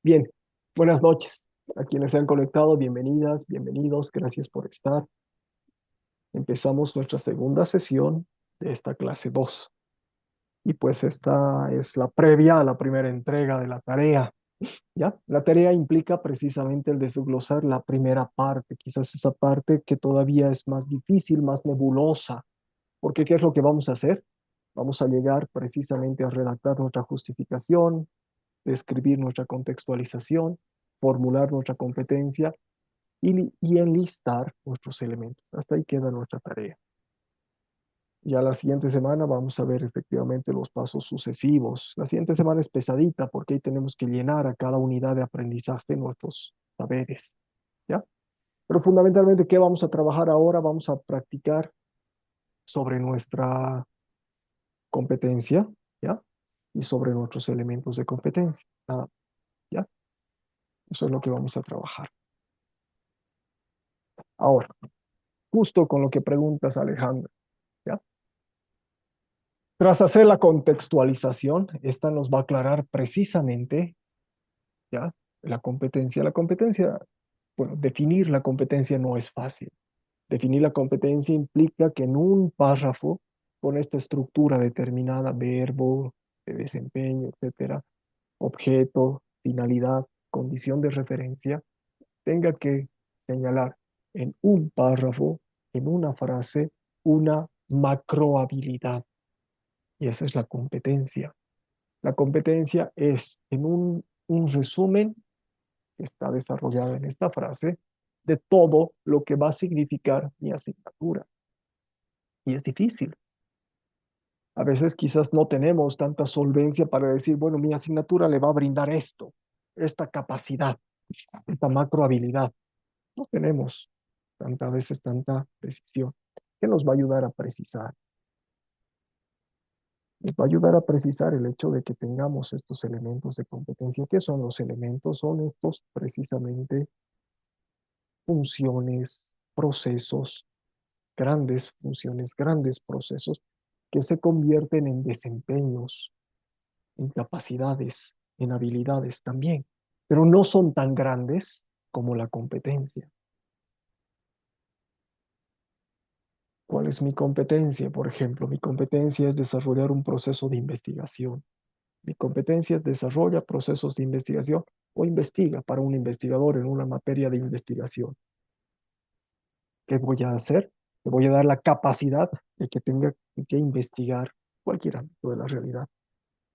Bien, buenas noches. A quienes se han conectado, bienvenidas, bienvenidos, gracias por estar. Empezamos nuestra segunda sesión de esta clase 2. Y pues esta es la previa a la primera entrega de la tarea. ¿Ya? La tarea implica precisamente el desglosar la primera parte, quizás esa parte que todavía es más difícil, más nebulosa. Porque ¿qué es lo que vamos a hacer? Vamos a llegar precisamente a redactar nuestra justificación, describir nuestra contextualización, formular nuestra competencia y enlistar nuestros elementos. Hasta ahí queda nuestra tarea. Ya la siguiente semana vamos a ver efectivamente los pasos sucesivos. La siguiente semana es pesadita porque ahí tenemos que llenar a cada unidad de aprendizaje nuestros saberes, ¿ya? Pero fundamentalmente, ¿qué vamos a trabajar ahora? Vamos a practicar sobre nuestra competencia, ¿ya? Y sobre nuestros elementos de competencia, nada, ¿ya? Eso es lo que vamos a trabajar. Ahora, justo con lo que preguntas, Alejandro, ¿ya? Tras hacer la contextualización, esta nos va a aclarar precisamente, ¿ya? La competencia. La competencia, bueno, definir la competencia no es fácil. Definir la competencia implica que en un párrafo, con esta estructura determinada, verbo, de desempeño, etcétera, objeto, finalidad, condición de referencia, tenga que señalar en un párrafo, en una frase, una macrohabilidad. Y esa es la competencia. La competencia es en un resumen que está desarrollado en esta frase de todo lo que va a significar mi asignatura. Y es difícil. A veces quizás no tenemos tanta solvencia para decir, bueno, mi asignatura le va a brindar esto, esta capacidad, esta macrohabilidad. No tenemos tantas veces tanta precisión. ¿Qué nos va a ayudar a precisar? Nos va a ayudar a precisar el hecho de que tengamos estos elementos de competencia. ¿Qué son los elementos? Son estos precisamente funciones, procesos, grandes funciones, grandes procesos que se convierten en desempeños, en capacidades, en habilidades también, pero no son tan grandes como la competencia. ¿Cuál es mi competencia? Por ejemplo, mi competencia es desarrollar un proceso de investigación. Mi competencia es desarrolla procesos de investigación o investiga para un investigador en una materia de investigación. ¿Qué voy a hacer? Le voy a dar la capacidad de que tenga que investigar cualquier ámbito de la realidad.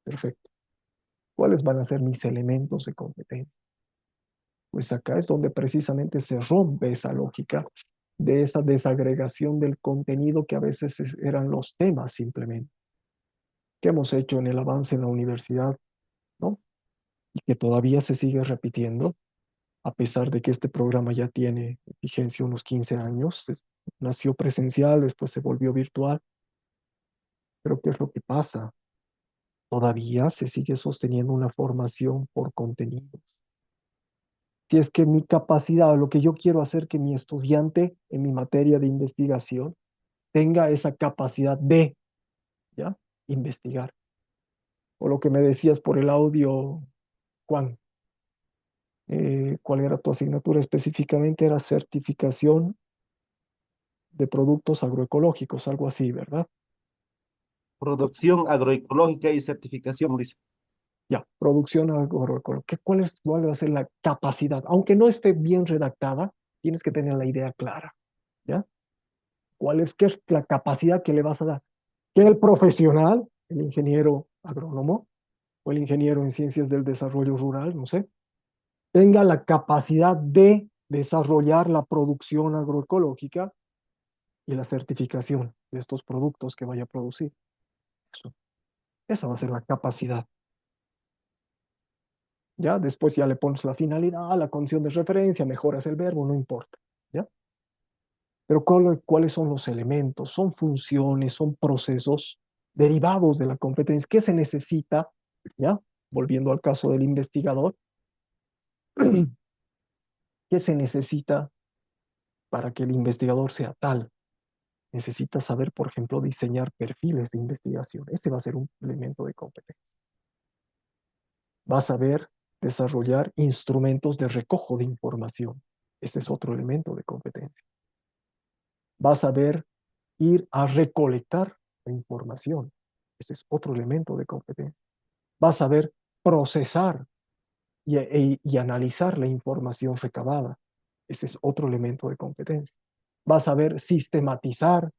Perfecto. ¿Cuáles van a ser mis elementos de competencia? Pues acá es donde precisamente se rompe esa lógica de esa desagregación del contenido que a veces eran los temas simplemente, que hemos hecho en el avance en la universidad, ¿no? Y que todavía se sigue repitiendo, a pesar de que este programa ya tiene vigencia unos 15 años. Nació presencial, después se volvió virtual, pero ¿qué es lo que pasa? Todavía se sigue sosteniendo una formación por contenidos. Si es que mi capacidad, lo que yo quiero hacer que mi estudiante en mi materia de investigación tenga esa capacidad de, ¿ya? Investigar. O lo que me decías por el audio, Juan, ¿cuál era tu asignatura específicamente? Era certificación de productos agroecológicos, algo así, ¿verdad? Producción agroecológica y certificación, dice. Ya, producción agroecológica. ¿Cuál va a ser la capacidad? Aunque no esté bien redactada, tienes que tener la idea clara, ¿ya? ¿Qué es la capacidad que le vas a dar? Que el profesional, el ingeniero agrónomo o el ingeniero en ciencias del desarrollo rural, no sé, tenga la capacidad de desarrollar la producción agroecológica y la certificación de estos productos que vaya a producir. Eso, esa va a ser la capacidad. ¿Ya? Después ya le pones la finalidad, la condición de referencia, mejoras el verbo, no importa. ¿Ya? Pero ¿cuáles son los elementos? Son funciones, son procesos derivados de la competencia. ¿Qué se necesita? ¿Ya? Volviendo al caso del investigador, ¿qué se necesita para que el investigador sea tal? Necesita saber, por ejemplo, diseñar perfiles de investigación. Ese va a ser un elemento de competencia. Va a saber desarrollar instrumentos de recojo de información. Ese es otro elemento de competencia. Va a saber ir a recolectar la información. Ese es otro elemento de competencia. Va a saber procesar y analizar la información recabada. Ese es otro elemento de competencia. Va a saber sistematizar,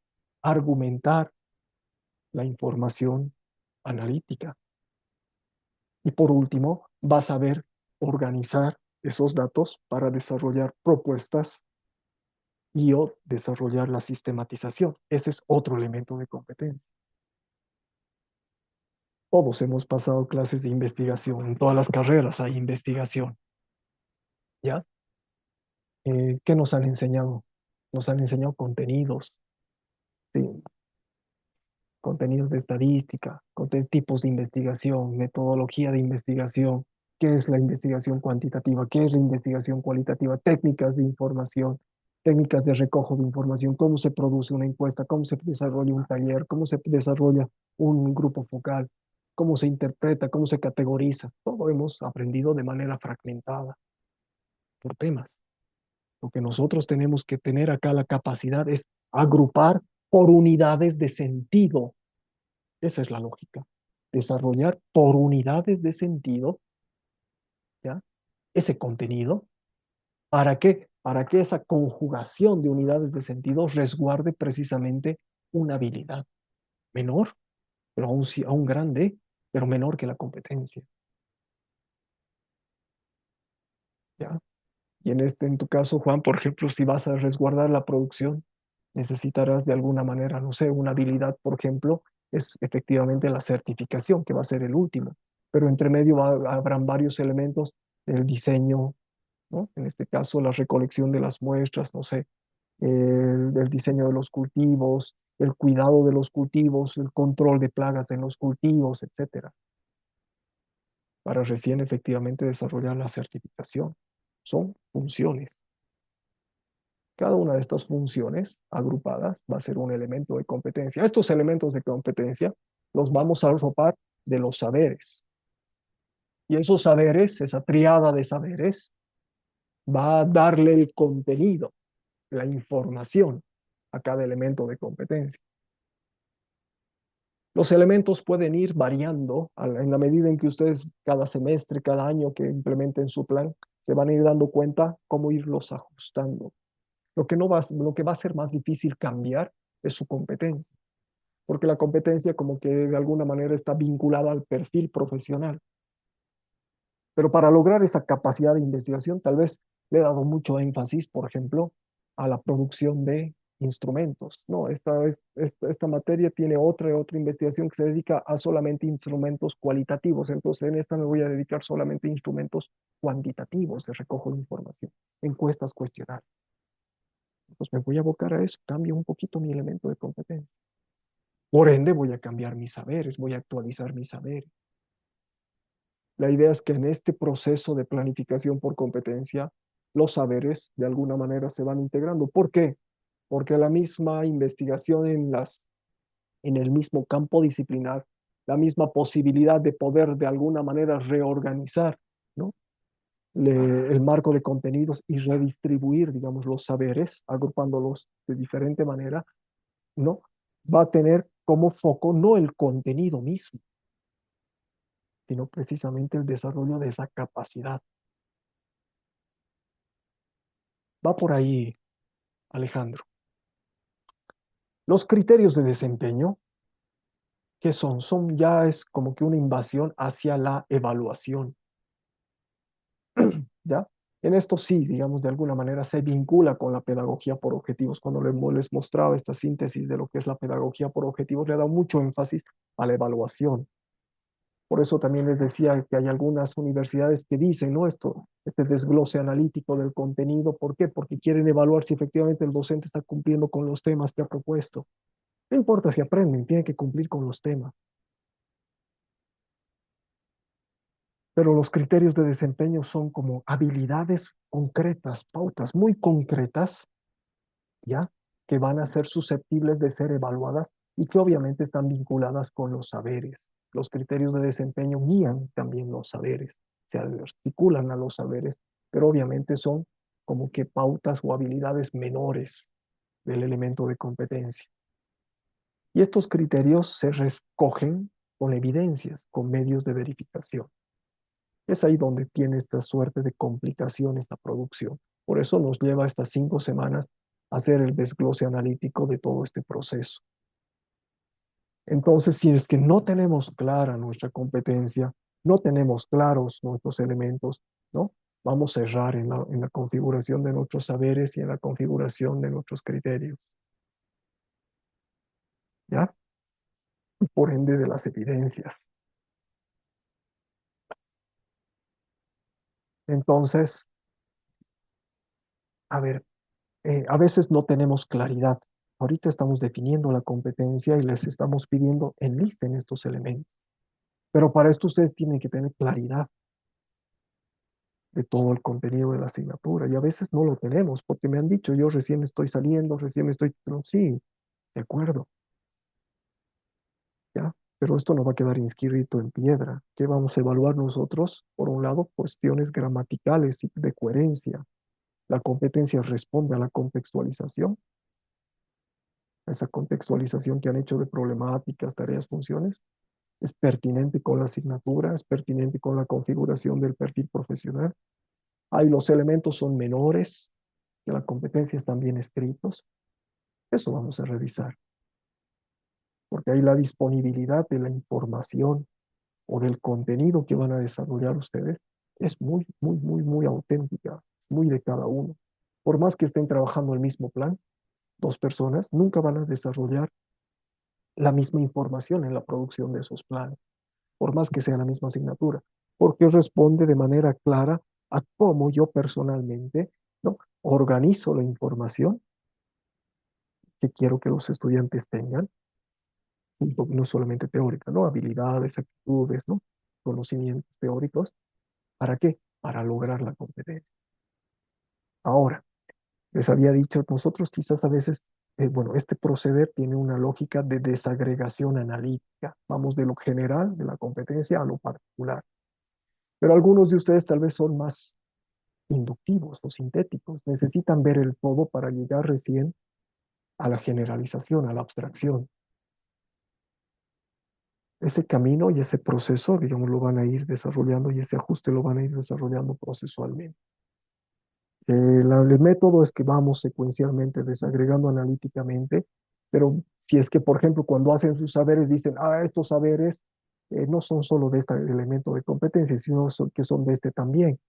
argumentar la información analítica. Y por último, va a saber organizar esos datos para desarrollar propuestas y o desarrollar la sistematización. Ese es otro elemento de competencia. Todos hemos pasado clases de investigación, en todas las carreras hay investigación, ¿ya? ¿Qué nos han enseñado? Nos han enseñado contenidos, ¿sí? Contenidos de estadística, tipos de investigación, metodología de investigación, qué es la investigación cuantitativa, qué es la investigación cualitativa, técnicas de información, técnicas de recojo de información, cómo se produce una encuesta, cómo se desarrolla un taller, cómo se desarrolla un grupo focal, cómo se interpreta, cómo se categoriza. Todo hemos aprendido de manera fragmentada por temas. Lo que nosotros tenemos que tener acá la capacidad es agrupar por unidades de sentido. Esa es la lógica. Desarrollar por unidades de sentido, ¿ya? Ese contenido. ¿Para qué? Para que esa conjugación de unidades de sentido resguarde precisamente una habilidad menor, pero aún grande, pero menor que la competencia, ¿ya? Y en tu caso, Juan, por ejemplo, si vas a resguardar la producción, necesitarás de alguna manera, no sé, una habilidad, por ejemplo, es efectivamente la certificación, que va a ser el último. Pero entre medio habrán varios elementos, el diseño, ¿no? En este caso, la recolección de las muestras, no sé, el diseño de los cultivos, el cuidado de los cultivos, el control de plagas en los cultivos, etcétera, para recién efectivamente desarrollar la certificación. Son funciones. Cada una de estas funciones agrupadas va a ser un elemento de competencia. Estos elementos de competencia los vamos a arropar de los saberes. Y esos saberes, esa triada de saberes, va a darle el contenido, la información a cada elemento de competencia. Los elementos pueden ir variando en la medida en que ustedes cada semestre, cada año que implementen su plan, se van a ir dando cuenta cómo irlos ajustando. Lo que va a ser más difícil cambiar es su competencia, porque la competencia como que de alguna manera está vinculada al perfil profesional. Pero para lograr esa capacidad de investigación, tal vez le he dado mucho énfasis, por ejemplo, a la producción de instrumentos. No, esta materia tiene otra investigación que se dedica a solamente instrumentos cualitativos. Entonces, en esta me voy a dedicar solamente a instrumentos cuantitativos de recojo de información, encuestas, cuestionarios. Pues me voy a abocar a eso, cambio un poquito mi elemento de competencia. Por ende, voy a cambiar mis saberes, voy a actualizar mis saberes. La idea es que en este proceso de planificación por competencia, los saberes de alguna manera se van integrando. ¿Por qué? Porque la misma investigación en el mismo campo disciplinar, la misma posibilidad de poder de alguna manera reorganizar, ¿no? El marco de contenidos y redistribuir, digamos, los saberes, agrupándolos de diferente manera, ¿no? Va a tener como foco no el contenido mismo, sino precisamente el desarrollo de esa capacidad. Va por ahí, Alejandro. Los criterios de desempeño, ¿qué son? Son ya es como que una invasión hacia la evaluación, ¿ya? En esto sí, digamos, de alguna manera se vincula con la pedagogía por objetivos. Cuando les mostraba esta síntesis de lo que es la pedagogía por objetivos, le he dado mucho énfasis a la evaluación. Por eso también les decía que hay algunas universidades que dicen, ¿no? Este desglose analítico del contenido. ¿Por qué? Porque quieren evaluar si efectivamente el docente está cumpliendo con los temas que ha propuesto. No importa si aprenden, tienen que cumplir con los temas. Pero los criterios de desempeño son como habilidades concretas, pautas muy concretas, ¿ya? Que van a ser susceptibles de ser evaluadas y que obviamente están vinculadas con los saberes. Los criterios de desempeño guían también los saberes. se articulan a los saberes, pero obviamente son como que pautas o habilidades menores del elemento de competencia. Y estos criterios se recogen con evidencias, con medios de verificación. Es ahí donde tiene esta suerte de complicación esta producción. Por eso nos lleva estas 5 semanas a hacer el desglose analítico de todo este proceso. Entonces, si es que no tenemos clara nuestra competencia, no tenemos claros nuestros elementos, ¿no? Vamos a errar en la configuración de nuestros saberes y en la configuración de nuestros criterios, ¿ya? Y por ende de las evidencias. Entonces, a ver, a veces no tenemos claridad. Ahorita estamos definiendo la competencia y les estamos pidiendo enlisten estos elementos. Pero para esto ustedes tienen que tener claridad de todo el contenido de la asignatura. Y a veces no lo tenemos porque me han dicho, yo recién estoy saliendo, recién me estoy... No, sí, de acuerdo, ¿ya? Pero esto no va a quedar inscrito en piedra. ¿Qué vamos a evaluar nosotros? Por un lado, cuestiones gramaticales y de coherencia. La competencia responde a la contextualización, a esa contextualización que han hecho de problemáticas, tareas, funciones. Es pertinente con la asignatura, es pertinente con la configuración del perfil profesional. Ahí los elementos son menores, que la competencia están bien escritos. Eso vamos a revisar, porque ahí la disponibilidad de la información o del contenido que van a desarrollar ustedes es muy, muy, muy, muy auténtica, muy de cada uno. Por más que estén trabajando el mismo plan, dos personas nunca van a desarrollar la misma información en la producción de esos planes, por más que sea la misma asignatura, porque responde de manera clara a cómo yo personalmente, ¿no? Organizo la información que quiero que los estudiantes tengan, no solamente teórica, ¿no? Habilidades, actitudes, ¿no? Conocimientos teóricos. ¿Para qué? Para lograr la competencia. Ahora, les había dicho, nosotros quizás a veces, bueno, este proceder tiene una lógica de desagregación analítica. Vamos de lo general, de la competencia, a lo particular. Pero algunos de ustedes tal vez son más inductivos o sintéticos. Necesitan ver el todo para llegar recién a la generalización, a la abstracción. Ese camino y ese proceso, digamos, lo van a ir desarrollando y ese ajuste lo van a ir desarrollando procesualmente. El método es que vamos secuencialmente desagregando analíticamente, pero si es que, por ejemplo, cuando hacen sus saberes dicen, estos saberes no son solo de este elemento de competencia, sino que son de este también.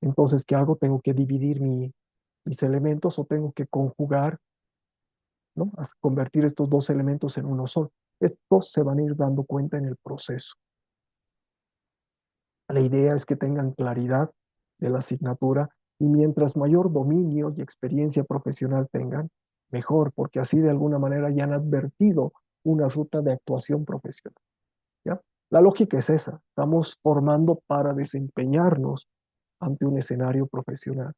Entonces, ¿qué hago? Tengo que dividir mis elementos o tengo que conjugar, ¿no? Convertir estos dos elementos en uno solo. Estos se van a ir dando cuenta en el proceso. La idea es que tengan claridad de la asignatura y mientras mayor dominio y experiencia profesional tengan, mejor, porque así de alguna manera ya han advertido una ruta de actuación profesional, ¿ya? La lógica es esa, estamos formando para desempeñarnos ante un escenario profesional.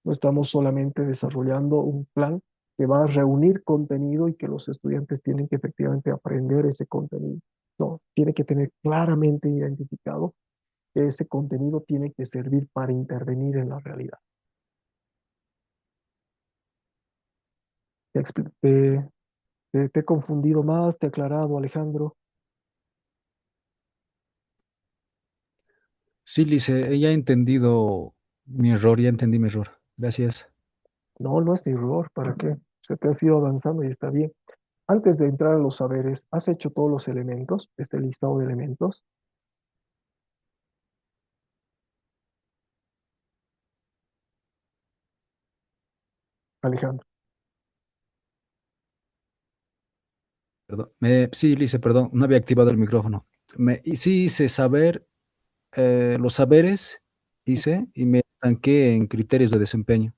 No estamos solamente desarrollando un plan que va a reunir contenido y que los estudiantes tienen que efectivamente aprender ese contenido. No, tiene que tener claramente identificado que ese contenido tiene que servir para intervenir en la realidad. ¿Te he confundido más? ¿Te he aclarado, Alejandro? Sí, Lice, ya he entendido mi error, ya entendí mi error. Gracias. No, no es mi error. ¿Para qué? Se te ha ido avanzando y está bien. Antes de entrar a los saberes, ¿has hecho todos los elementos, este listado de elementos, Alejandro? Perdón. Sí, Lice, perdón, no había activado el micrófono. Y sí hice saber los saberes, hice y me estanqué en criterios de desempeño.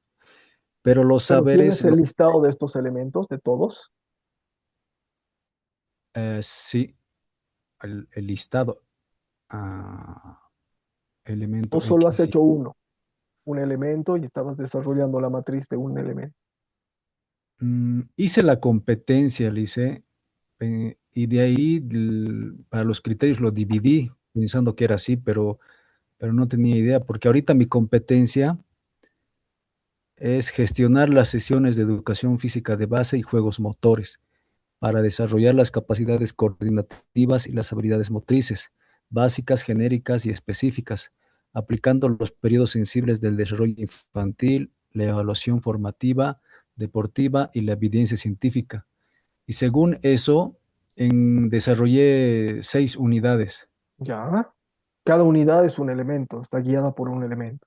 Pero los Pero saberes, tienes el listado de estos elementos, de todos, sí, el listado, o elemento solo has X, sí. hecho uno, un elemento y estabas desarrollando la matriz de un elemento. Hice la competencia, le hice, y de ahí para los criterios lo dividí pensando que era así, pero pero no tenía idea, porque ahorita mi competencia es gestionar las sesiones de educación física de base y juegos motores para desarrollar las capacidades coordinativas y las habilidades motrices, básicas, genéricas y específicas, aplicando los periodos sensibles del desarrollo infantil, la evaluación formativa, deportiva y la evidencia científica. Y según eso, desarrollé 6 unidades. ¿Ya? Cada unidad es un elemento, está guiada por un elemento.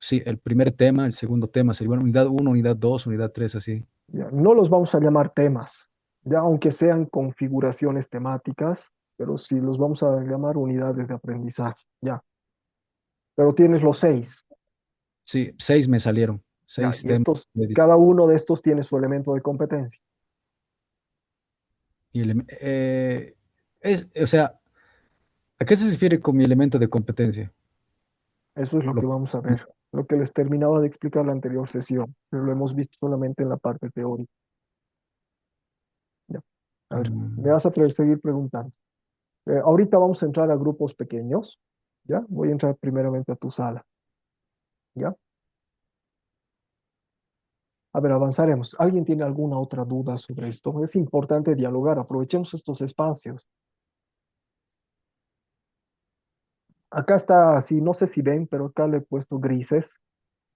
Sí, el primer tema, el segundo tema sería, bueno, unidad uno, unidad 2, unidad 3, así. ¿Ya? No los vamos a llamar temas, ya aunque sean configuraciones temáticas, pero sí los vamos a llamar unidades de aprendizaje, ya. Pero tienes los seis, Sí, 6 me salieron, ya, 6 y temas. estos, cada uno de estos tiene su elemento de competencia. Y o sea, ¿a qué se refiere con mi elemento de competencia? Eso es lo que Lo- vamos a ver, lo que les terminaba de explicar la anterior sesión, pero lo hemos visto solamente en la parte teórica. Ya. A ver, me Mm, vas a seguir preguntando. Ahorita vamos a entrar a grupos pequeños, ¿ya? Voy a entrar primeramente a tu sala, ¿ya? A ver, avanzaremos. ¿Alguien tiene alguna otra duda sobre esto? Es importante dialogar, aprovechemos estos espacios. Acá está así, no sé si ven, pero acá le he puesto grises.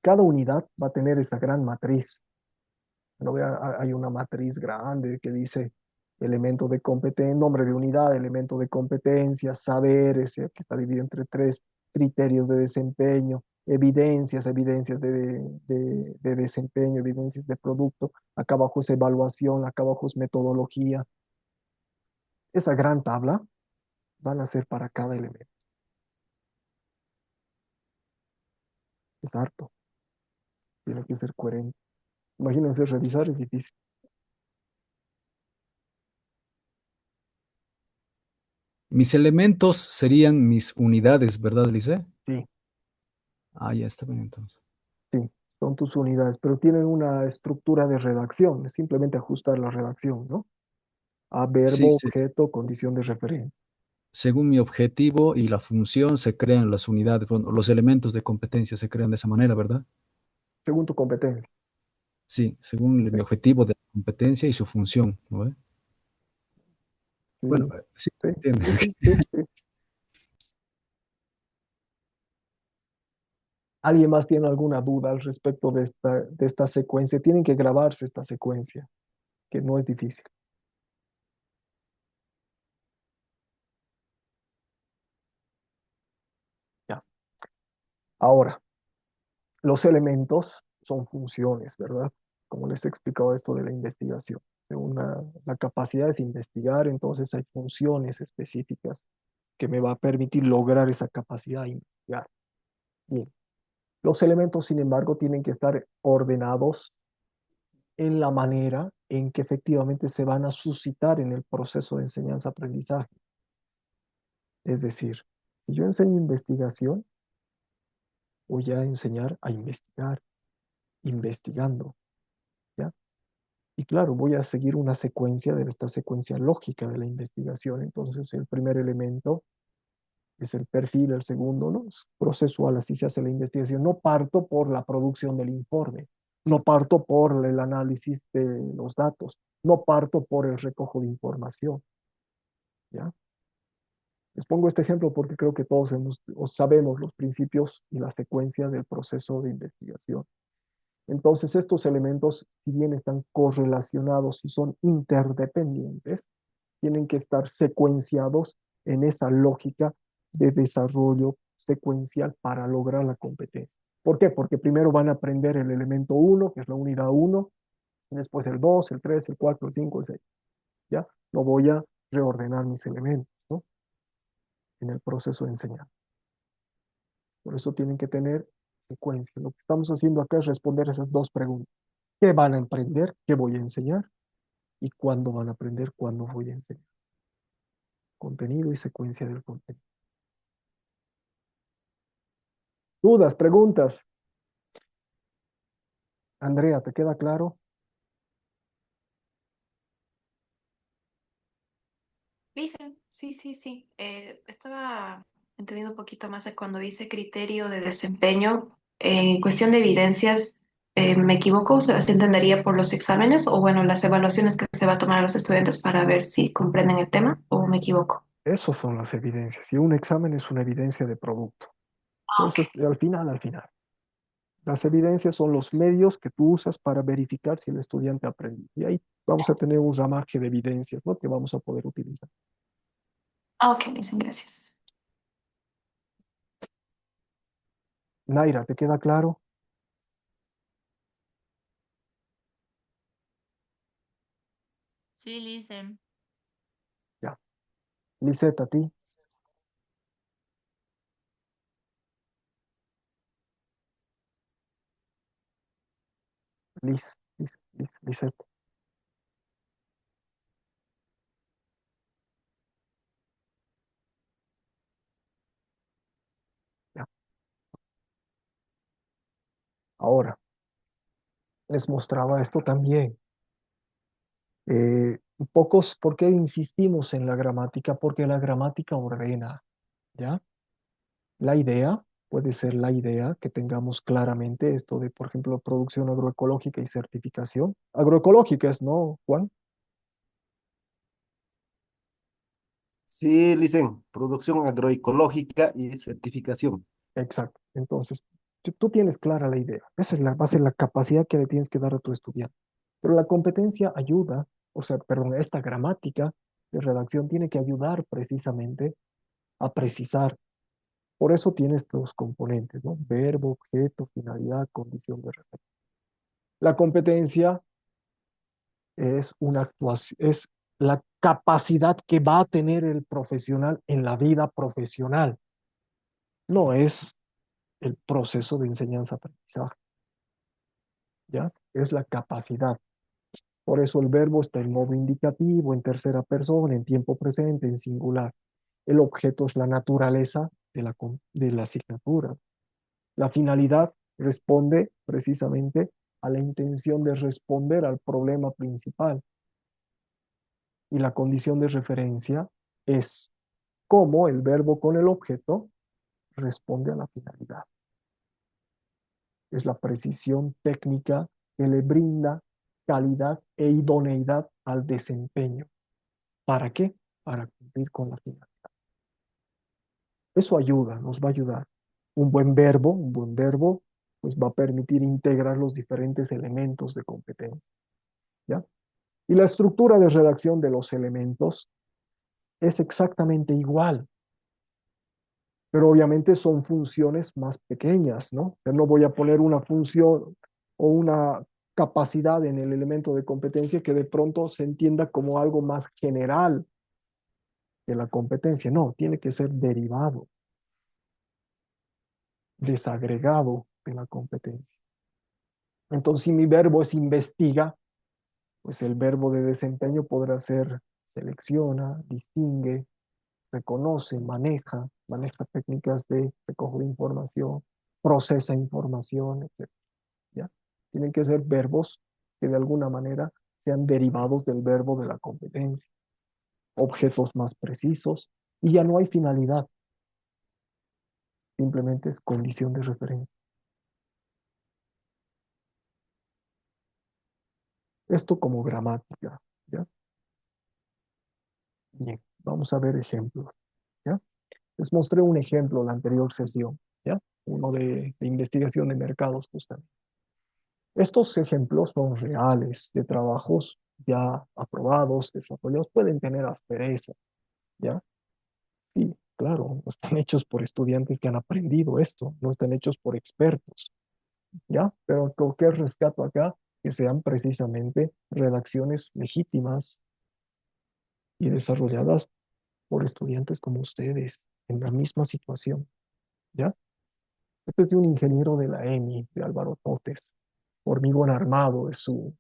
Cada unidad va a tener esa gran matriz. No vea, hay una matriz grande que dice elemento de competencia, nombre de unidad, elemento de competencia, saberes, que está dividido entre tres criterios de desempeño, evidencias, evidencias de desempeño, evidencias de producto. Acá abajo es evaluación, acá abajo es metodología. Esa gran tabla van a ser para cada elemento. Es harto, tiene que ser coherente. Imagínense, revisar es difícil. Mis elementos serían mis unidades, ¿verdad, Lice? Sí, Ah, ya está bien entonces. sí, son tus unidades, pero tienen una estructura de redacción, es simplemente ajustar la redacción, ¿no? A Sí, verbo, objeto, condición de referencia, según mi objetivo y la función se crean las unidades, bueno, los elementos de competencia se crean de esa manera, ¿verdad? según tu competencia. Sí, según mi Sí, objetivo de la competencia y su función, ¿no ve? Bueno, sí, sí, sí, entiendo. sí, sí, sí, sí. ¿Alguien más tiene alguna duda al respecto de esta secuencia? Tienen que grabarse esta secuencia, que no es difícil. Ya. Ahora, los elementos son funciones, ¿verdad? Como les he explicado esto de la investigación. La capacidad es investigar, entonces hay funciones específicas que me va a permitir lograr esa capacidad de investigar. Bien, los elementos, sin embargo, tienen que estar ordenados en la manera en que efectivamente se van a suscitar en el proceso de enseñanza-aprendizaje. Es decir, si yo enseño investigación, voy a enseñar a investigar, investigando, ¿ya? Y claro, voy a seguir una secuencia de esta secuencia lógica de la investigación. Entonces, el primer elemento es el perfil, el segundo, ¿no? Es procesual, así se hace la investigación. No parto por la producción del informe, no parto por el análisis de los datos, no parto por el recojo de información, ¿ya? Les pongo este ejemplo porque creo que todos o sabemos los principios y la secuencia del proceso de investigación. Entonces, estos elementos, si bien están correlacionados y son interdependientes, tienen que estar secuenciados en esa lógica de desarrollo secuencial para lograr la competencia. ¿Por qué? Porque primero van a aprender el elemento uno, que es la unidad uno, y después el 2, el 3, el 4, el 5, el 6. ¿Ya? No voy a reordenar mis elementos, ¿no? En el proceso de enseñanza. Por eso tienen que tener secuencia. Lo que estamos haciendo acá es responder esas dos preguntas. ¿Qué van a aprender? ¿Qué voy a enseñar? ¿Y cuándo van a aprender? ¿Cuándo voy a enseñar? Contenido y secuencia del contenido. ¿Dudas, preguntas? Andrea, ¿te queda claro? Lisa, sí, sí, sí. Estaba entendiendo un poquito más de cuando dice criterio de desempeño, en cuestión de evidencias, ¿me equivoco? O sea, ¿se entendería por los exámenes o bueno, las evaluaciones que se va a tomar a los estudiantes para ver si comprenden el tema o me equivoco? Esas son las evidencias. Y un examen es una evidencia de producto. Por Ah, eso ok. es al final. Las evidencias son los medios que tú usas para verificar si el estudiante aprendió. Y ahí vamos a tener un ramaje de evidencias, ¿no? Que vamos a poder utilizar. Ah, ok, me dicen gracias. Naira, ¿te queda claro? Sí, listen. Ya. Lisette, ¿a ti? Lisette. Ya. Ahora, les mostraba esto también. Pocos, ¿por qué insistimos en la gramática? Porque la gramática ordena, ¿ya? La idea puede ser la idea que tengamos claramente esto de, por ejemplo, producción agroecológica y certificación. Agroecológicas, ¿no, Juan? Sí, dicen, producción agroecológica y certificación. Exacto. Entonces, tú tienes clara la idea. Esa es la base, la capacidad que le tienes que dar a tu estudiante. Pero la competencia ayuda, o sea, perdón, esta gramática de redacción tiene que ayudar precisamente a precisar. Por eso tiene estos componentes, ¿no? Verbo, objeto, finalidad, condición de referencia. La competencia es una actuación, es la capacidad que va a tener el profesional en la vida profesional. No es el proceso de enseñanza-aprendizaje, ¿ya? Es la capacidad. Por eso el verbo está en modo indicativo, en tercera persona, en tiempo presente, en singular. El objeto es la naturaleza de la asignatura. La finalidad responde precisamente a la intención de responder al problema principal. Y la condición de referencia es cómo el verbo con el objeto responde a la finalidad. Es la precisión técnica que le brinda calidad e idoneidad al desempeño. ¿Para qué? Para cumplir con la finalidad. Eso ayuda, nos va a ayudar. Un buen verbo, pues va a permitir integrar los diferentes elementos de competencia, ¿ya? Y la estructura de redacción de los elementos es exactamente igual, pero obviamente son funciones más pequeñas, ¿no? Yo no voy a poner una función o una capacidad en el elemento de competencia que de pronto se entienda como algo más general de la competencia. No, tiene que ser derivado, desagregado de la competencia. Entonces, si mi verbo es investiga, pues el verbo de desempeño podrá ser selecciona, distingue, reconoce, maneja técnicas de recojo de información, procesa información, etc. ¿Ya? Tienen que ser verbos que de alguna manera sean derivados del verbo de la competencia, objetos más precisos, y ya no hay finalidad, simplemente es condición de referencia. Esto como gramática, ¿ya? Bien, vamos a ver ejemplos, ¿ya? Les mostré un ejemplo en la anterior sesión, ¿ya? Uno de investigación de mercados, justamente. Estos ejemplos son reales, de trabajos ya aprobados, desarrollados, pueden tener aspereza, ¿ya? Sí, claro, no están hechos por estudiantes que han aprendido esto, no están hechos por expertos, ¿ya? Pero ¿qué rescato acá? Que sean precisamente redacciones legítimas y desarrolladas por estudiantes como ustedes, en la misma situación, ¿ya? Este es de un ingeniero de la EMI, de Álvaro Totes. Hormigón armado es su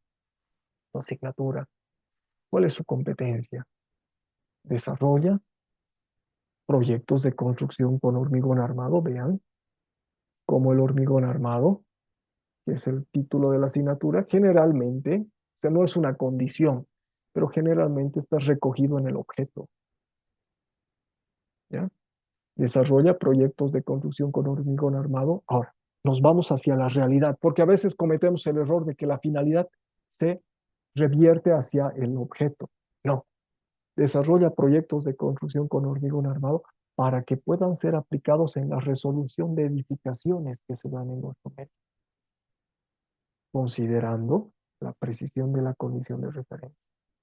asignatura. ¿Cuál es su competencia? Desarrolla proyectos de construcción con hormigón armado. Vean cómo el hormigón armado, que es el título de la asignatura, generalmente, o sea, no es una condición, pero generalmente está recogido en el objeto, ¿ya? Desarrolla proyectos de construcción con hormigón armado. Ahora, nos vamos hacia la realidad, porque a veces cometemos el error de que la finalidad se revierte hacia el objeto. No, desarrolla proyectos de construcción con hormigón armado para que puedan ser aplicados en la resolución de edificaciones que se dan en nuestro medio, considerando la precisión de la condición de referencia,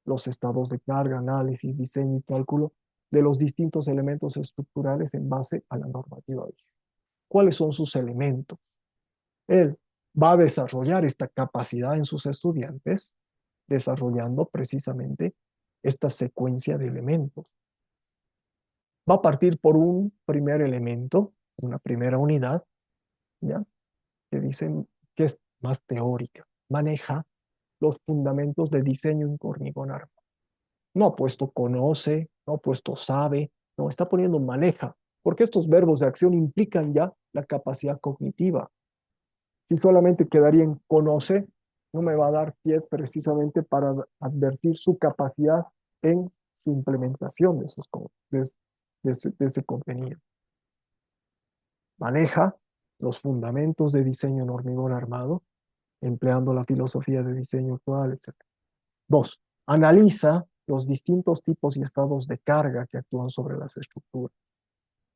los estados de carga, análisis, diseño y cálculo de los distintos elementos estructurales en base a la normativa vigente. ¿Cuáles son sus elementos? Él va a desarrollar esta capacidad en sus estudiantes, desarrollando precisamente esta secuencia de elementos. Va a partir por un primer elemento, una primera unidad, ¿ya? Que dicen que es más teórica, maneja los fundamentos de diseño en hormigón armado. No ha puesto conoce, no ha puesto sabe, no, está poniendo maneja, porque estos verbos de acción implican ya la capacidad cognitiva. Si solamente quedaría en conoce, no me va a dar pie precisamente para advertir su capacidad en su implementación de ese contenido. Maneja los fundamentos de diseño en hormigón armado, empleando la filosofía de diseño actual, etc. 2. Analiza los distintos tipos y estados de carga que actúan sobre las estructuras,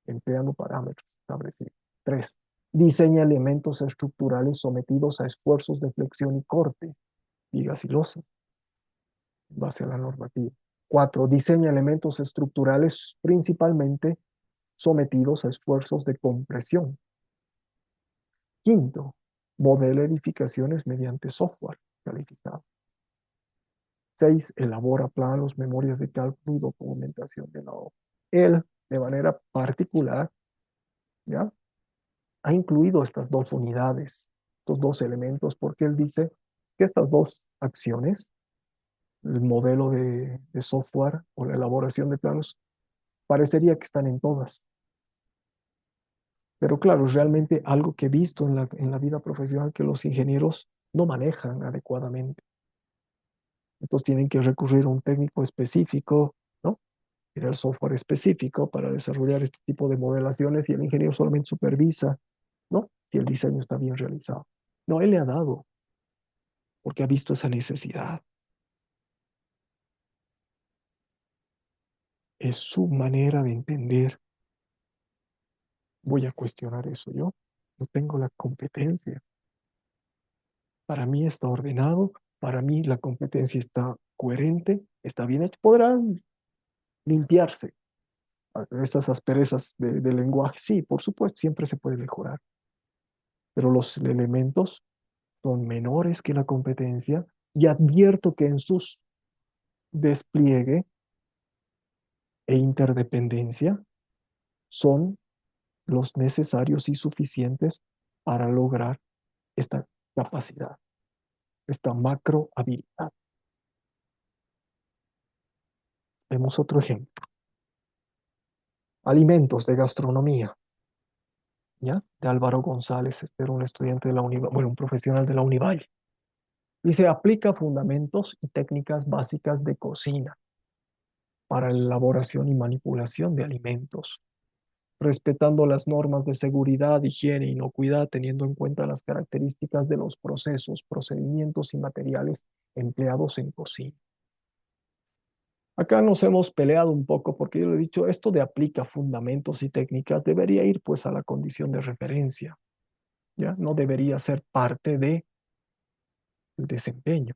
empleando parámetros establecidos. 3. Diseña elementos estructurales sometidos a esfuerzos de flexión y corte, vigas y losas, en base a la normativa. 4. Diseña elementos estructurales principalmente sometidos a esfuerzos de compresión. 5. Modela edificaciones mediante software calificado. 6. Elabora planos, memorias de cálculo y documentación de la obra. Él, de manera particular, ¿ya? Ha incluido estas dos unidades, estos dos elementos, porque él dice que estas dos acciones, el modelo de software o la elaboración de planos, parecería que están en todas. Pero claro, realmente algo que he visto en la vida profesional que los ingenieros no manejan adecuadamente. Entonces tienen que recurrir a un técnico específico, ¿no? Ir al software específico para desarrollar este tipo de modelaciones y el ingeniero solamente supervisa, ¿no? Si el diseño está bien realizado. No, él le ha dado, porque ha visto esa necesidad. Es su manera de entender. Voy a cuestionar eso yo. No tengo la competencia. Para mí está ordenado, para mí la competencia está coherente, está bien hecho. Podrán limpiarse esas asperezas de lenguaje. Sí, por supuesto, siempre se puede mejorar. Pero los elementos son menores que la competencia y advierto que en sus despliegue e interdependencia son los necesarios y suficientes para lograr esta capacidad, esta macro habilidad. Vemos otro ejemplo. Alimentos de gastronomía, ¿ya? De Álvaro González, este era un estudiante de la bueno, un profesional de la Univalle. Dice, aplica fundamentos y técnicas básicas de cocina para la elaboración y manipulación de alimentos, respetando las normas de seguridad, higiene e inocuidad, teniendo en cuenta las características de los procesos, procedimientos y materiales empleados en cocina. Acá nos hemos peleado un poco porque yo le he dicho, esto de aplica fundamentos y técnicas debería ir pues a la condición de referencia, ¿ya? No debería ser parte del desempeño.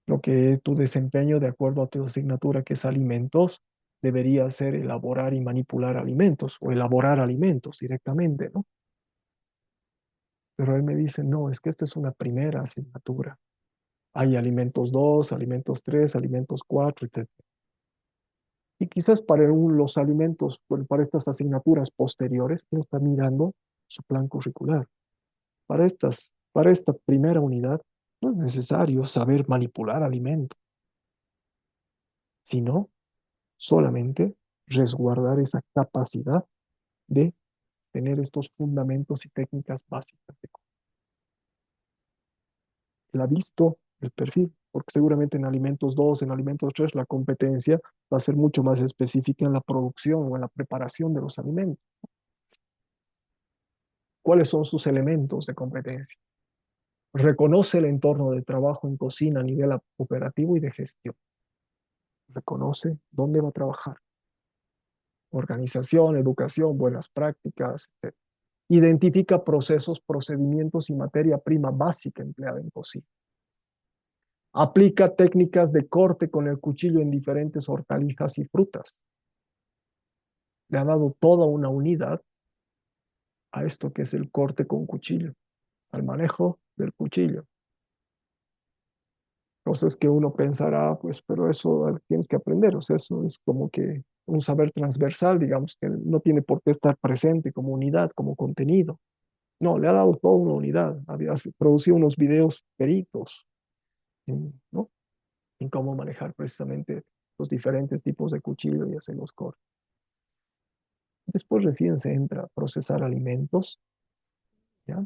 Lo que tu desempeño de acuerdo a tu asignatura que es alimentos, debería ser elaborar y manipular alimentos o elaborar alimentos directamente, ¿no? Pero él me dice, no, es que esta es una primera asignatura. Hay alimentos 2, alimentos 3, alimentos 4, etc. Y quizás para los alimentos, para estas asignaturas posteriores, él está mirando su plan curricular. Para esta primera unidad, no es necesario saber manipular alimentos, sino solamente resguardar esa capacidad de tener estos fundamentos y técnicas básicas. Él ha visto el perfil, porque seguramente en alimentos 2, en alimentos 3, la competencia va a ser mucho más específica en la producción o en la preparación de los alimentos. ¿Cuáles son sus elementos de competencia? Reconoce el entorno de trabajo en cocina a nivel operativo y de gestión. Reconoce dónde va a trabajar. Organización, educación, buenas prácticas, etc. Identifica procesos, procedimientos y materia prima básica empleada en cocina. Aplica técnicas de corte con el cuchillo en diferentes hortalizas y frutas. Le ha dado toda una unidad a esto que es el corte con cuchillo, al manejo del cuchillo. Cosas que uno pensará, pues, pero eso tienes que aprender, o sea, eso es como que un saber transversal, digamos, que no tiene por qué estar presente como unidad, como contenido. No, le ha dado toda una unidad, había producido unos videos peritos, ¿no? En cómo manejar precisamente los diferentes tipos de cuchillo y hacer los cortes. Después recién se entra a procesar alimentos, ¿ya?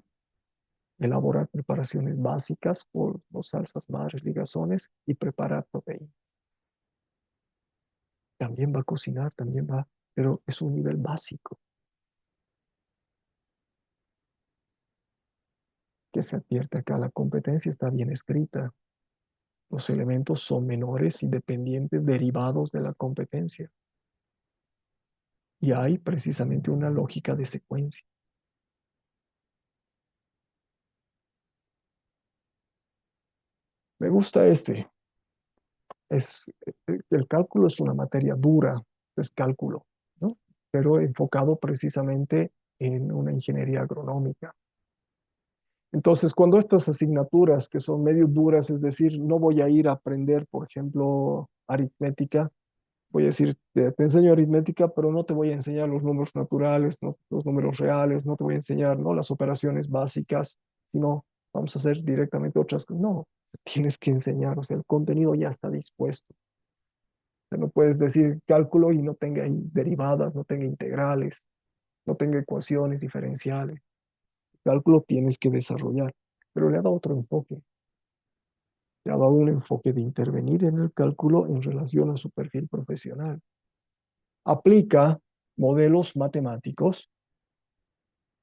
Elaborar preparaciones básicas por los salsas madres, ligazones y preparar proteínas. También va a cocinar, también va, pero es un nivel básico. Que se advierte acá, la competencia está bien escrita. Los elementos son menores, independientes, derivados de la competencia. Y hay precisamente una lógica de secuencia. Me gusta este. El cálculo es una materia dura, es cálculo, ¿no? Pero enfocado precisamente en una ingeniería agronómica. Entonces, cuando estas asignaturas que son medio duras, es decir, no voy a ir a aprender, por ejemplo, aritmética, voy a decir, te enseño aritmética, pero no te voy a enseñar los números naturales, no, los números reales, no te voy a enseñar, ¿no?, las operaciones básicas, sino vamos a hacer directamente otras cosas. No, tienes que enseñar, o sea, el contenido ya está dispuesto. O sea, no puedes decir cálculo y no tenga derivadas, no tenga integrales, no tenga ecuaciones diferenciales. Cálculo tienes que desarrollar, pero le ha dado otro enfoque. Le ha dado un enfoque de intervenir en el cálculo en relación a su perfil profesional. Aplica modelos matemáticos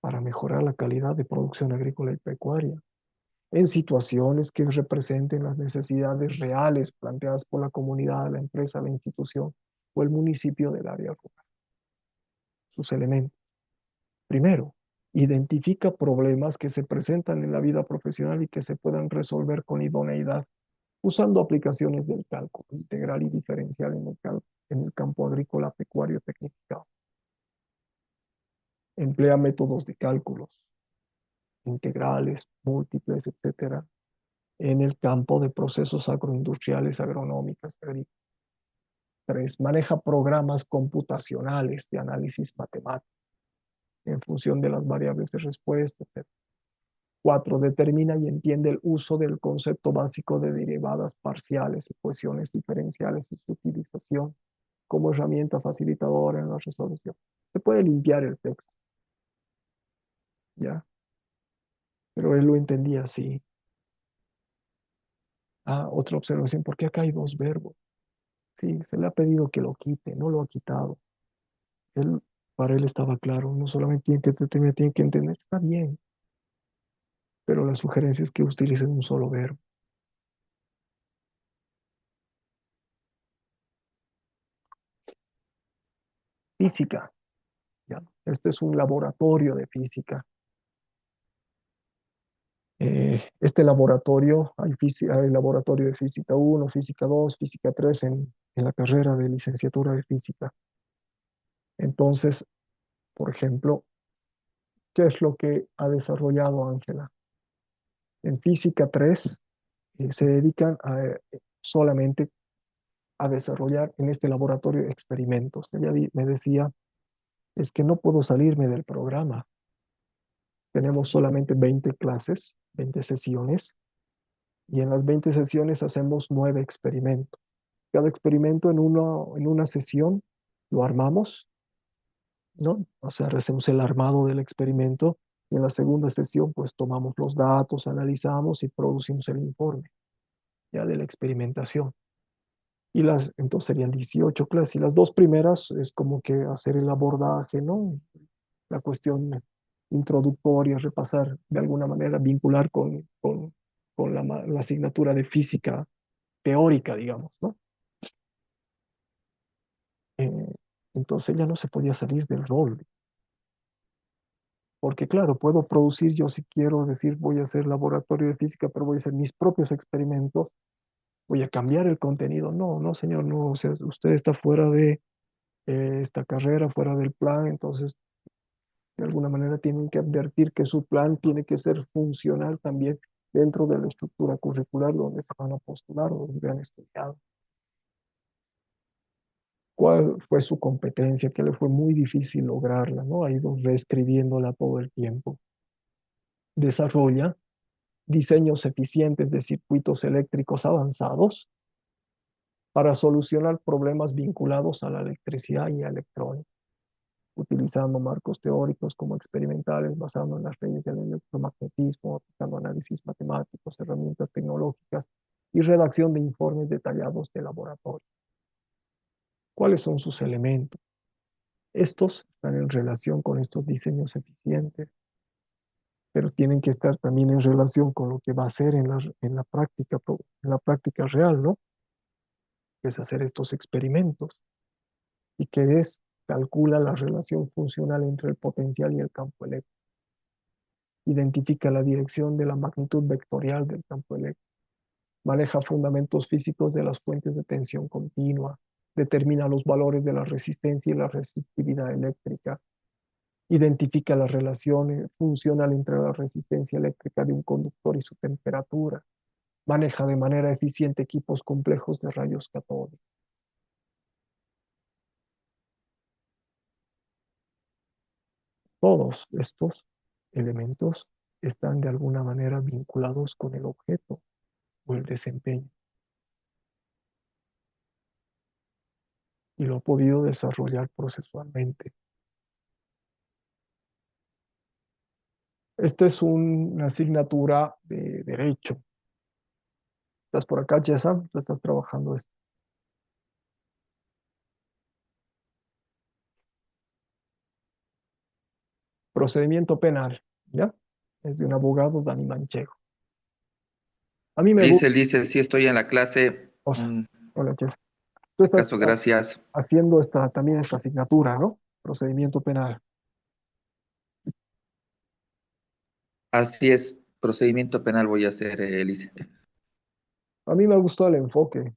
para mejorar la calidad de producción agrícola y pecuaria en situaciones que representen las necesidades reales planteadas por la comunidad, la empresa, la institución o el municipio del área rural. Sus elementos. Primero, identifica problemas que se presentan en la vida profesional y que se puedan resolver con idoneidad usando aplicaciones del cálculo integral y diferencial en el campo agrícola, pecuario, tecnificado. Emplea métodos de cálculos integrales, múltiples, etcétera, en el campo de procesos agroindustriales, agronómicas, agrícolas. 3. Maneja programas computacionales de análisis matemático en función de las variables de respuesta, etc. 4. Determina y entiende el uso del concepto básico de derivadas parciales, ecuaciones diferenciales y su utilización como herramienta facilitadora en la resolución. Se puede limpiar el texto, ¿ya? Pero él lo entendía así. Ah, otra observación, ¿por qué acá hay dos verbos? Sí, se le ha pedido que lo quite, no lo ha quitado. Él, para él estaba claro, no solamente tiene que entender, está bien, pero la sugerencia es que utilicen un solo verbo. Física, ¿ya? Este es un laboratorio de física. Este laboratorio, hay laboratorio de física 1, física 2, física 3 en la carrera de licenciatura de física. Entonces, por ejemplo, ¿qué es lo que ha desarrollado Ángela? En física 3 se dedican solamente a desarrollar en este laboratorio experimentos. Ella me decía, es que no puedo salirme del programa. Tenemos solamente 20 clases, 20 sesiones, y en las 20 sesiones hacemos 9 experimentos. Cada experimento en una sesión lo armamos, ¿no? O sea, hacemos el armado del experimento y en la segunda sesión pues tomamos los datos, analizamos y producimos el informe. ya de la experimentación. Entonces serían 18 clases. Y las dos primeras es como que hacer el abordaje, ¿no? La cuestión introductoria, repasar de alguna manera, vincular con la asignatura de física teórica, digamos, ¿no? Eh, entonces ya no se podía salir del rol, porque claro, puedo producir yo si quiero decir voy a hacer laboratorio de física, pero voy a hacer mis propios experimentos, voy a cambiar el contenido. No, no, señor, no, o sea, usted está fuera de esta carrera, fuera del plan, entonces de alguna manera tienen que advertir que su plan tiene que ser funcional también dentro de la estructura curricular donde se van a postular o donde han estudiado. ¿Cuál fue su competencia? Que le fue muy difícil lograrla, ¿no? Ha ido reescribiéndola todo el tiempo. Desarrolla diseños eficientes de circuitos eléctricos avanzados para solucionar problemas vinculados a la electricidad y a electrónica, utilizando marcos teóricos como experimentales, basando en las leyes del electromagnetismo, aplicando análisis matemáticos, herramientas tecnológicas y redacción de informes detallados de laboratorio. ¿Cuáles son sus elementos? Estos están en relación con estos diseños eficientes, pero tienen que estar también en relación con lo que va a hacer en la práctica real, ¿no? Que es hacer estos experimentos y que es calcula la relación funcional entre el potencial y el campo eléctrico, identifica la dirección de la magnitud vectorial del campo eléctrico, maneja fundamentos físicos de las fuentes de tensión continua, determina los valores de la resistencia y la resistividad eléctrica, identifica la relación funcional entre la resistencia eléctrica de un conductor y su temperatura, maneja de manera eficiente equipos complejos de rayos catódicos. Todos estos elementos están de alguna manera vinculados con el objeto o el desempeño y lo ha podido desarrollar procesualmente. Esta es una asignatura de derecho. ¿Estás por acá, Jessa? Tú estás trabajando esto. Procedimiento penal, ¿ya? Es de un abogado, Dani Manchego. A mí me gusta. Dice, sí estoy en la clase. Hola, Jessa. Tú estás Acaso, gracias. haciendo también esta asignatura, ¿no? Procedimiento penal. Así es, procedimiento penal voy a hacer, Lice. A mí me gustó el enfoque,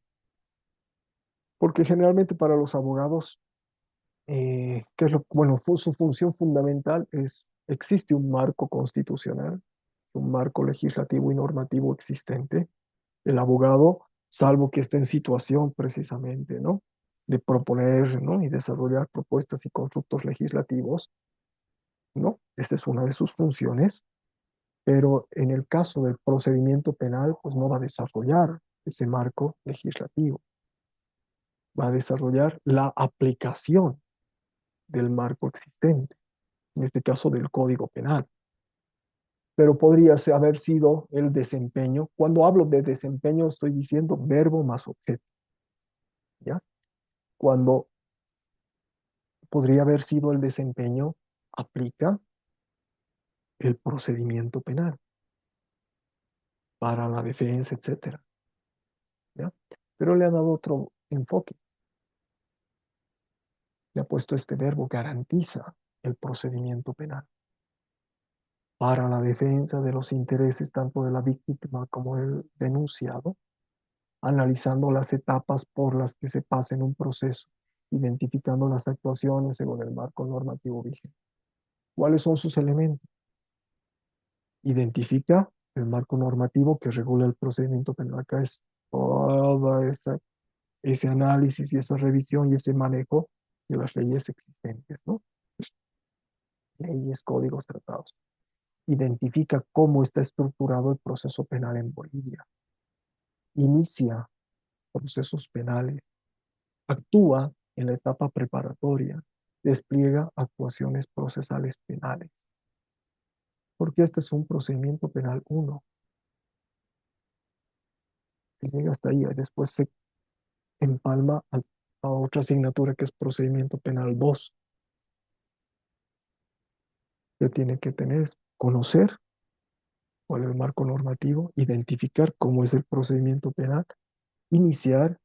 porque generalmente para los abogados, ¿qué es bueno, su función fundamental es, existe un marco constitucional, un marco legislativo y normativo existente. El abogado, salvo que esté en situación precisamente, ¿no? De proponer, ¿no? Y desarrollar propuestas y constructos legislativos, ¿no? Esa es una de sus funciones, pero en el caso del procedimiento penal, pues no va a desarrollar ese marco legislativo, va a desarrollar la aplicación del marco existente, en este caso del Código Penal. Pero podría haber sido el desempeño. Cuando hablo de desempeño, estoy diciendo verbo más objeto, ¿ya? Cuando podría haber sido el desempeño, aplica el procedimiento penal para la defensa, etcétera, ¿ya? Pero le ha dado otro enfoque. Le ha puesto este verbo, garantiza el procedimiento penal para la defensa de los intereses tanto de la víctima como del denunciado, analizando las etapas por las que se pasa en un proceso, identificando las actuaciones según el marco normativo vigente. ¿Cuáles son sus elementos? Identifica el marco normativo que regula el procedimiento penal. Acá es toda ese análisis y esa revisión y ese manejo de las leyes existentes, ¿no? Leyes, códigos, tratados. Identifica cómo está estructurado el proceso penal en Bolivia. Inicia procesos penales. Actúa en la etapa preparatoria. Despliega actuaciones procesales penales. Porque este es un procedimiento penal 1. se llega hasta ahí, y después se empalma a otra asignatura que es procedimiento penal 2. Que tiene que tener, conocer cuál es el marco normativo, identificar cómo es el procedimiento penal, iniciar,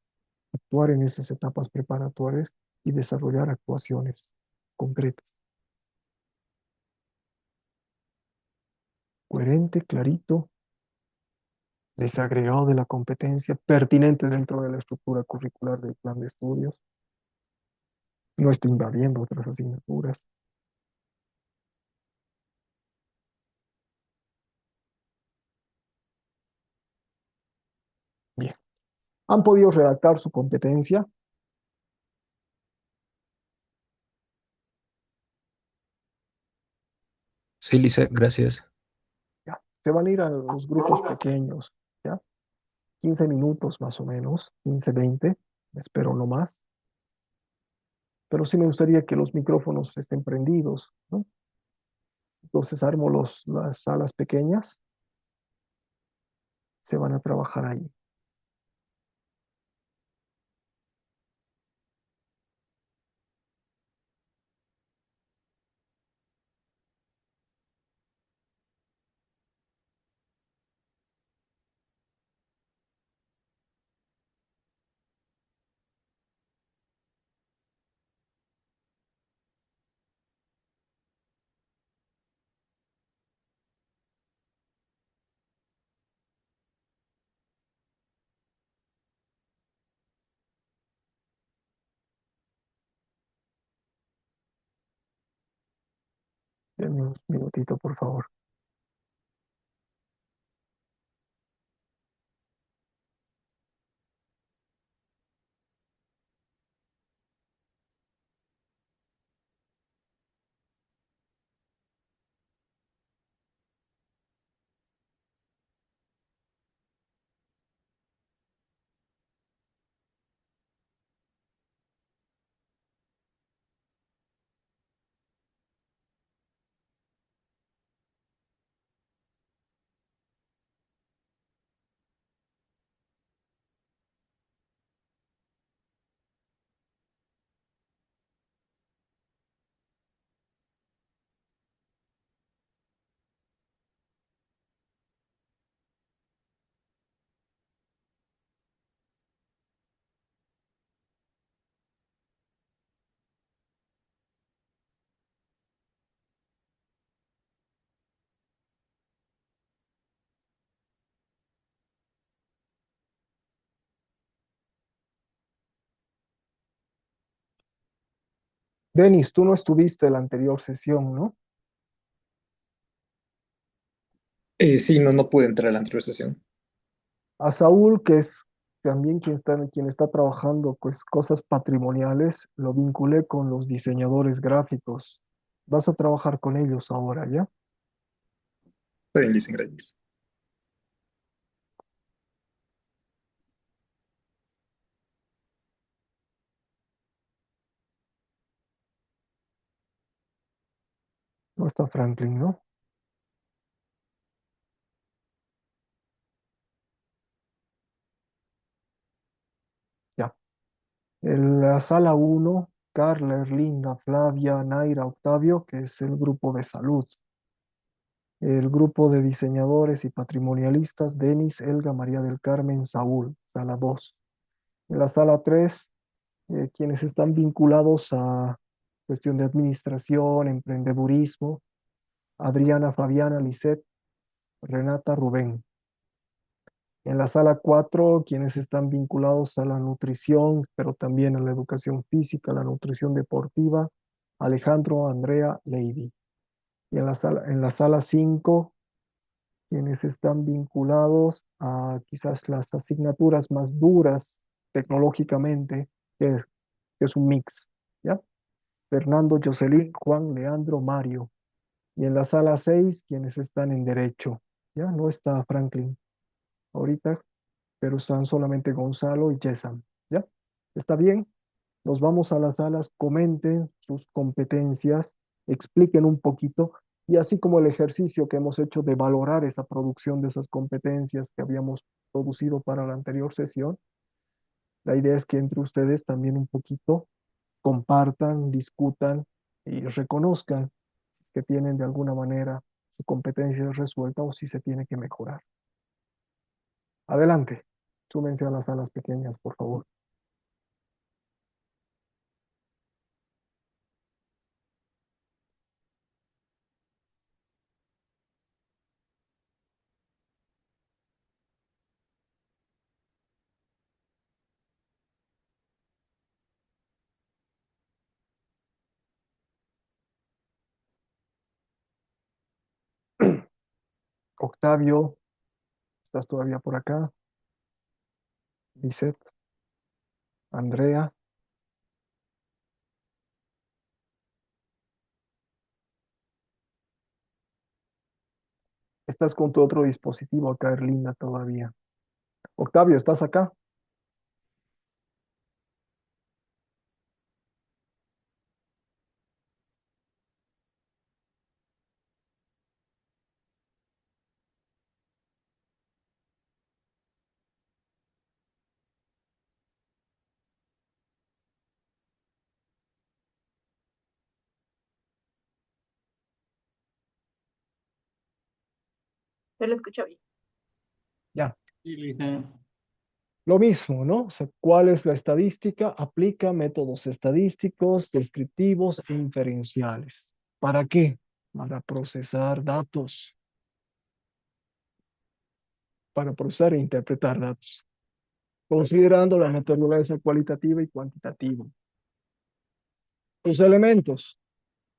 actuar en esas etapas preparatorias y desarrollar actuaciones concretas. Coherente, clarito, desagregado de la competencia, pertinente dentro de la estructura curricular del plan de estudios, no está invadiendo otras asignaturas. Bien, ¿han podido redactar su competencia? Sí, Lice, gracias. Ya, se van a ir a los grupos pequeños, ¿ya? 15 minutos más o menos, 15, 20, espero no más. Pero sí me gustaría que los micrófonos estén prendidos, ¿no? Entonces armo las salas pequeñas, se van a trabajar ahí. Denme un minutito, por favor. Denis, tú no estuviste en la anterior sesión, ¿no? Sí, no, no pude entrar a la anterior sesión. A Saúl, que es también quien está trabajando pues, cosas patrimoniales, lo vinculé con los diseñadores gráficos. Vas a trabajar con ellos ahora, ¿ya? Está bien, Licen, gracias. No está Franklin, ¿no? Ya. En la sala 1, Carla, Erlinda, Flavia, Naira, Octavio, que es el grupo de salud. El grupo de diseñadores y patrimonialistas, Denis, Elga, María del Carmen, Saúl, sala 2. En la sala 3, quienes están vinculados a cuestión de administración, emprendedurismo, Adriana, Fabiana, Lisette, Renata, Rubén. En la sala 4, quienes están vinculados a la nutrición, pero también a la educación física, la nutrición deportiva, Alejandro, Andrea, Lady. Y en la sala 5, quienes están vinculados a quizás las asignaturas más duras tecnológicamente, que es un mix, ¿ya? Fernando, Jocelyn, Juan, Leandro, Mario. Y en la sala 6, quienes están en derecho, ¿ya? No está Franklin ahorita, pero están solamente Gonzalo y Jessam, ¿ya? ¿Está bien? Nos vamos a las salas, comenten sus competencias, expliquen un poquito Y así como el ejercicio que hemos hecho de valorar esa producción de esas competencias que habíamos producido para la anterior sesión, la idea es que entre ustedes también un poquito compartan, discutan y reconozcan que tienen de alguna manera su competencia resuelta o si se tiene que mejorar. Adelante, súmense a las salas pequeñas, por favor. Octavio, ¿estás todavía por acá? Lisette, Andrea, estás con tu otro dispositivo acá, Erlinda, todavía. Octavio, ¿estás acá? Yo lo escucho bien. Ya. Sí, Lisa. Lo mismo, ¿no? O sea, ¿cuál es la estadística? Aplica métodos estadísticos, descriptivos e inferenciales. ¿Para qué? Para procesar datos, para procesar e interpretar datos, considerando la naturaleza cualitativa y cuantitativa. Los elementos.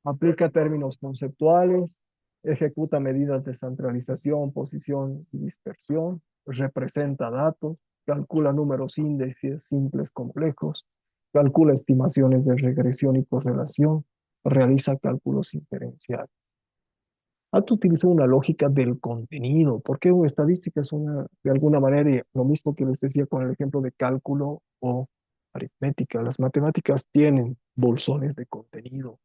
Aplica términos conceptuales, ejecuta medidas de centralización, posición y dispersión, representa datos, calcula números índices simples complejos, calcula estimaciones de regresión y correlación, realiza cálculos inferenciales. Tú utiliza una lógica del contenido, porque una estadística es una, de alguna manera, lo mismo que les decía con el ejemplo de cálculo o aritmética. Las matemáticas tienen bolsones de contenido,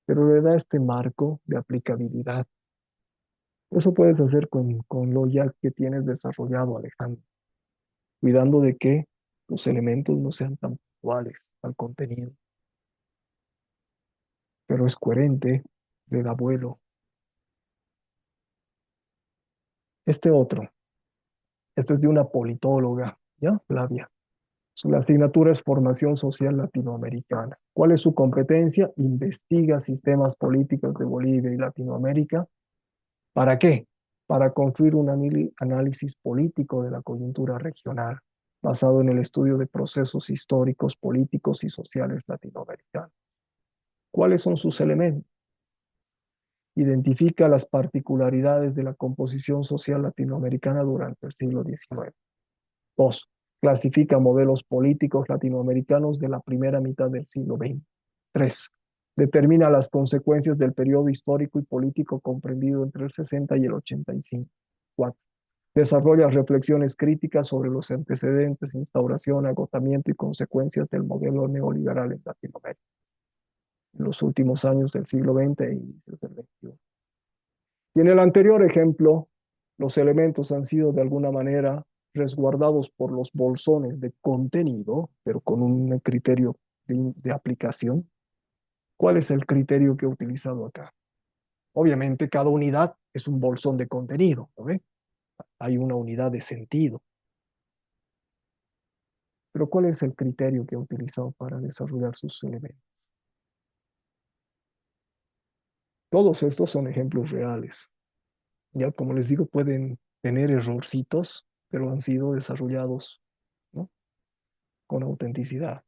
pero le da este marco de aplicabilidad. Eso puedes hacer con lo ya que tienes desarrollado, Alejandro, cuidando de que los elementos no sean tan puntuales al contenido, pero es coherente, le da vuelo. Este otro, este es de una politóloga, ¿ya? Flavia. La asignatura es Formación Social Latinoamericana. ¿Cuál es su competencia? Investiga sistemas políticos de Bolivia y Latinoamérica. ¿Para qué? Para construir un análisis político de la coyuntura regional, basado en el estudio de procesos históricos, políticos y sociales latinoamericanos. ¿Cuáles son sus elementos? Identifica las particularidades de la composición social latinoamericana durante el siglo XIX. Dos, clasifica modelos políticos latinoamericanos de la primera mitad del siglo XX. Tres, determina las consecuencias del periodo histórico y político comprendido entre el 60 y el 85. Cuatro, desarrolla reflexiones críticas sobre los antecedentes, instauración, agotamiento y consecuencias del modelo neoliberal en Latinoamérica en los últimos años del siglo XX e inicios del XXI. Y en el anterior ejemplo, los elementos han sido de alguna manera resguardados por los bolsones de contenido, pero con un criterio de aplicación. ¿Cuál es el criterio que he utilizado acá? Obviamente, cada unidad es un bolsón de contenido, ¿no ve? Hay una unidad de sentido. Pero ¿cuál es el criterio que he utilizado para desarrollar sus elementos? Todos estos son ejemplos reales. Ya como les digo, pueden tener errorcitos, pero han sido desarrollados, ¿no? Con autenticidad.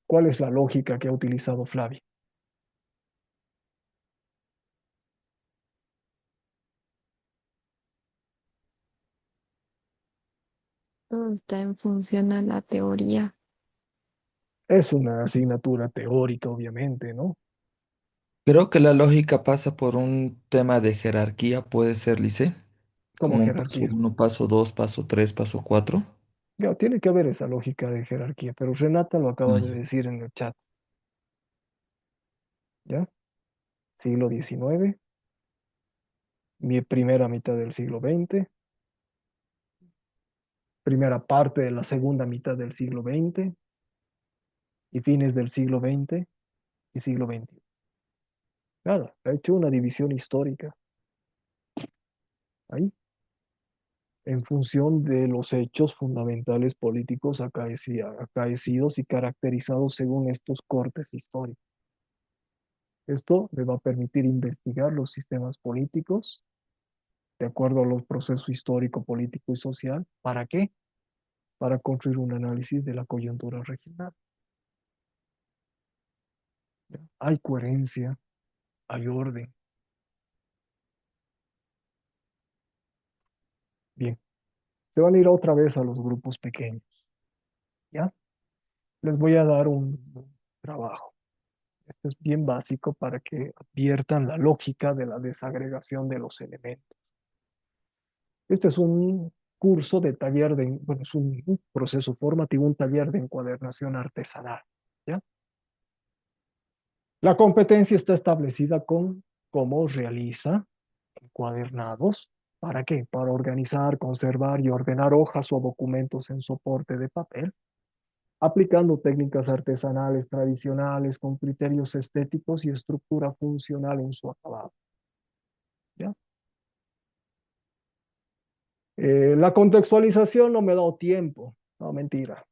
¿Cuál es la lógica que ha utilizado Flavia? Todo está en función a la teoría. Es una asignatura teórica, obviamente, ¿no? Creo que la lógica pasa por un tema de jerarquía, puede ser, Lice, Como como un paso jerarquía. uno, paso dos, paso tres, paso cuatro. Ya, tiene que haber esa lógica de jerarquía, pero Renata lo acaba Ah, de ya. decir en el chat, ¿ya? Siglo XIX, mi primera mitad del siglo XX, primera parte de la segunda mitad del siglo XX y fines del siglo XX y siglo XXI. Nada, ha hecho una división histórica ahí, en función de los hechos fundamentales políticos acaecidos y caracterizados según estos cortes históricos. Esto le va a permitir investigar los sistemas políticos de acuerdo a los procesos histórico, político y social. ¿Para qué? Para construir un análisis de la coyuntura regional. ¿Ya? Hay coherencia, hay orden. Bien, se van a ir otra vez a los grupos pequeños. ¿Ya? Les voy a dar un trabajo. Esto es bien básico para que adviertan la lógica de la desagregación de los elementos. Este es un curso de taller de, bueno, es un proceso formativo, un taller de encuadernación artesanal. ¿Ya? La competencia está establecida con cómo realiza encuadernados. ¿Para qué? Para organizar, conservar y ordenar hojas o documentos en soporte de papel, aplicando técnicas artesanales tradicionales con criterios estéticos y estructura funcional en su acabado. ¿Ya? La contextualización no me ha dado tiempo. No, mentira.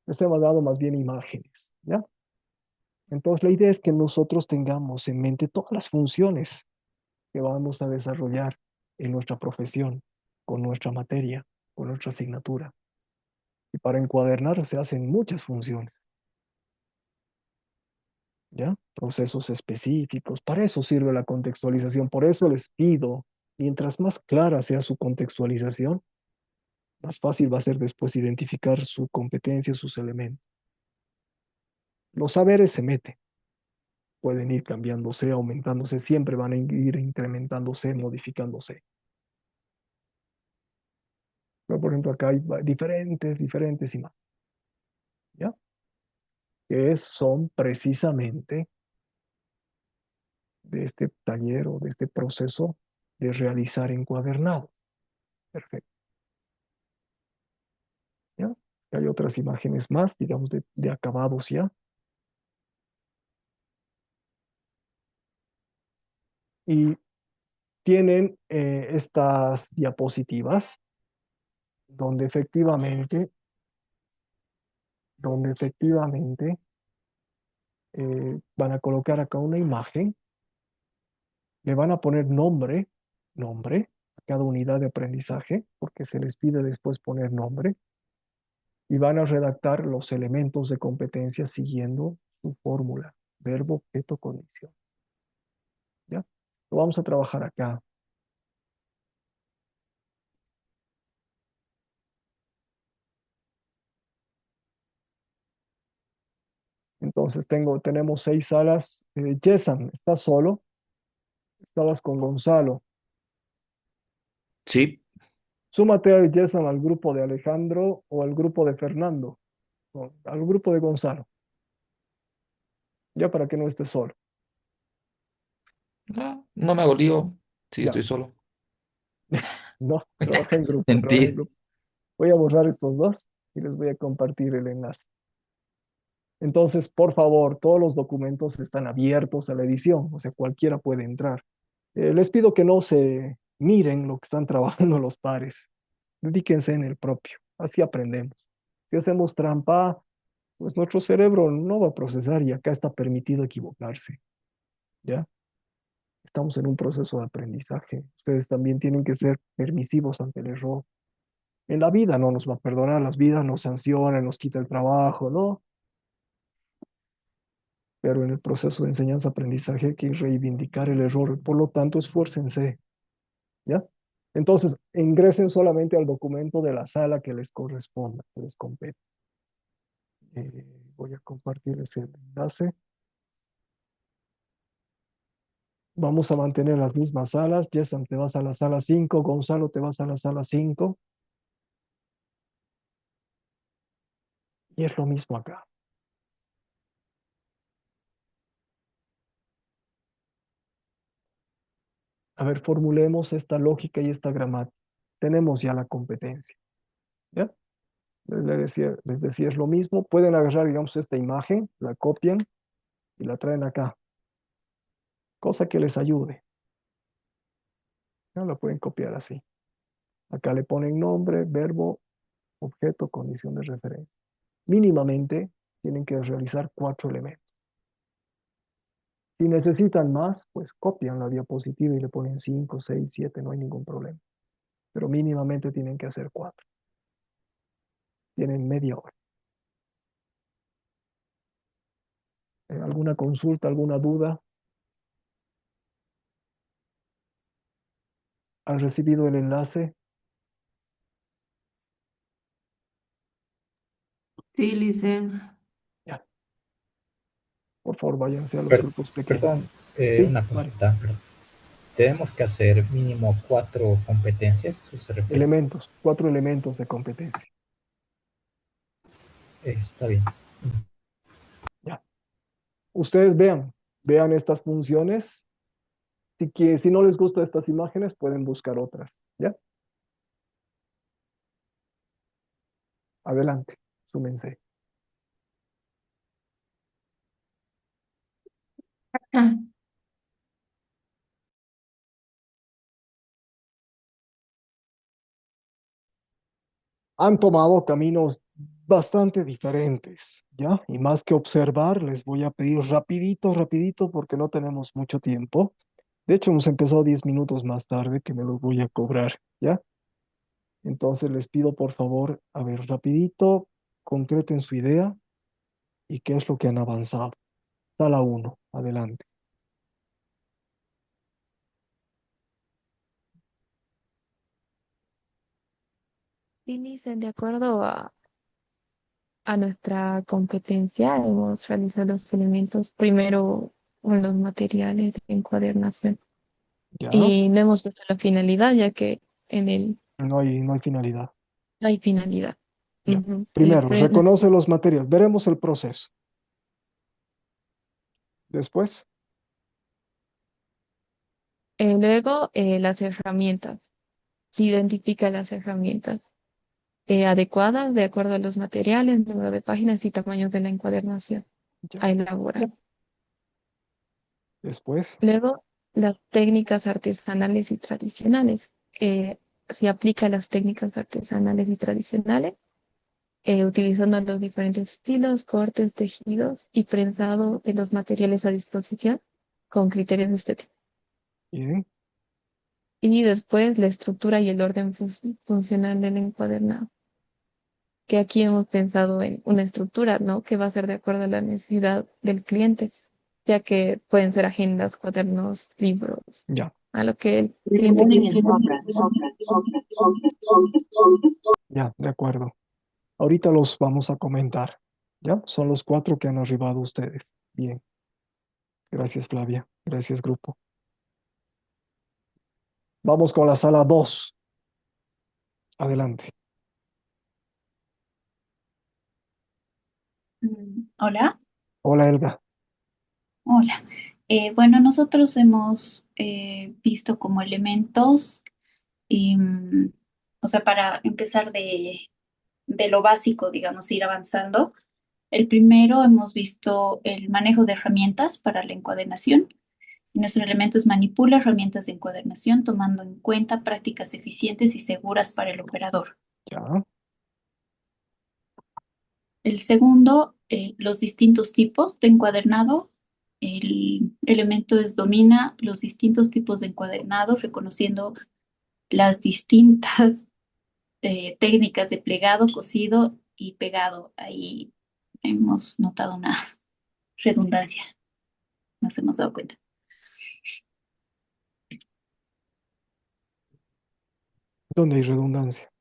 Les hemos dado más bien imágenes. ¿Ya? Entonces, la idea es que nosotros tengamos en mente todas las funciones que vamos a desarrollar en nuestra profesión, con nuestra materia, con nuestra asignatura. Y para encuadernar se hacen muchas funciones, ¿ya? Procesos específicos. Para eso sirve la contextualización. Por eso les pido, mientras más clara sea su contextualización, más fácil va a ser después identificar su competencia, sus elementos. Los saberes se meten, pueden ir cambiándose, aumentándose, siempre van a ir incrementándose, modificándose. Pero, por ejemplo, acá hay diferentes imágenes, ¿ya? Que son precisamente de este taller o de este proceso de realizar encuadernado. Perfecto. ¿Ya? Hay otras imágenes más, digamos, de acabados ya. Y tienen estas diapositivas donde efectivamente van a colocar acá una imagen, le van a poner nombre a cada unidad de aprendizaje, porque se les pide después poner nombre, y van a redactar los elementos de competencia siguiendo su fórmula, verbo, objeto, condición. ¿Ya? Lo vamos a trabajar acá. Entonces tenemos 6 salas. Yesan, ¿estás solo? Estabas con Gonzalo. Sí, Súmate a Yesan al grupo de Alejandro o al grupo de Fernando, o al grupo de Gonzalo, ya para que no estés solo. no, no me hago lío. Sí, Ya, estoy solo. no, trabaja en grupo, trabaja en Mentir. grupo. Voy a borrar estos dos y les voy a compartir el enlace. Entonces, por favor, todos los documentos están abiertos a la edición, o sea, cualquiera puede entrar. Les pido que no se miren lo que están trabajando los pares, dedíquense en el propio, así aprendemos. Si hacemos trampa, pues nuestro cerebro no va a procesar y acá está permitido equivocarse, ¿ya? Estamos en un proceso de aprendizaje. Ustedes también tienen que ser permisivos ante el error. En la vida no nos va a perdonar, las vidas nos sancionan, nos quita el trabajo, ¿no? Pero en el proceso de enseñanza-aprendizaje hay que reivindicar el error. Por lo tanto, esfuércense, ¿ya? Entonces, ingresen solamente al documento de la sala que les corresponda, que les compete. Voy a compartirles el enlace. Vamos a mantener las mismas salas. Jason, te vas a la sala 5. Gonzalo, te vas a la sala 5. Y es lo mismo acá. A ver, formulemos esta lógica y esta gramática. Tenemos ya la competencia. ¿Ya? Les decía, es lo mismo. Pueden agarrar, digamos, esta imagen, la copian y la traen acá. Cosa que les ayude. ¿Ya? La pueden copiar así. Acá le ponen nombre, verbo, objeto, condición de referencia. Mínimamente tienen que realizar 4 elementos. Si necesitan más, pues copian la diapositiva y le ponen 5, 6, 7, no hay ningún problema. Pero mínimamente tienen que hacer 4. Tienen media hora. ¿Alguna consulta, alguna duda? ¿Han recibido el enlace? Sí, Lice. Ya. Por favor, váyanse a los grupos pequeños. Perdón, Sí, una Mario. consulta. Tenemos que hacer mínimo 4 competencias, ¿eso se refiere? Elementos, 4 elementos de competencia. Está bien. Ya. Ustedes vean estas funciones. Si no les gustan estas imágenes, pueden buscar otras. ¿Ya? Adelante, súmense. Han tomado caminos bastante diferentes, ¿ya? Y más que observar, les voy a pedir rapidito, rapidito, porque no tenemos mucho tiempo. De hecho, hemos empezado 10 minutos más tarde, que me los voy a cobrar, ¿ya? Entonces les pido por favor, a ver, rapidito, concreten su idea y qué es lo que han avanzado. Sala 1, adelante. Sí, dicen, de acuerdo a nuestra competencia, hemos realizado los elementos primero con los materiales de encuadernación. ¿Ya? Y no hemos visto la finalidad, ya que en el No hay finalidad. no hay finalidad. Ya. Ujú. Primero, reconoce los materiales. Veremos el proceso. Después, Luego, las herramientas. Se identifica las herramientas adecuadas de acuerdo a los materiales, número de páginas y tamaños de la encuadernación ya. a elaborar. Después, Luego, las técnicas artesanales y tradicionales. Se aplica las técnicas artesanales y tradicionales, utilizando los diferentes estilos, cortes, tejidos y prensado de los materiales a disposición con criterios estéticos. bien. Y después la estructura y el orden funcional del encuadernado, que aquí hemos pensado en una estructura, ¿no? Que va a ser de acuerdo a la necesidad del cliente, ya que pueden ser agendas, cuadernos, libros, Ya. a lo que el cliente quiere. Ya, de acuerdo. Ahorita los vamos a comentar. ¿Ya? Son los 4 que han arribado ustedes. Bien. Gracias, Flavia. Gracias, grupo. Vamos con la sala 2. Adelante. Hola, Hola, Elga. hola. Bueno, nosotros hemos visto como elementos, o sea, para empezar de lo básico, digamos, ir avanzando. El primero hemos visto el manejo de herramientas para la encuadernación. Nuestro elemento es manipula herramientas de encuadernación tomando en cuenta prácticas eficientes y seguras para el operador. Ya. El segundo, los distintos tipos de encuadernado. El elemento es domina los distintos tipos de encuadernado, reconociendo las distintas técnicas de plegado, cosido y pegado. Ahí hemos notado una redundancia, nos hemos dado cuenta. ¿Dónde hay redundancia?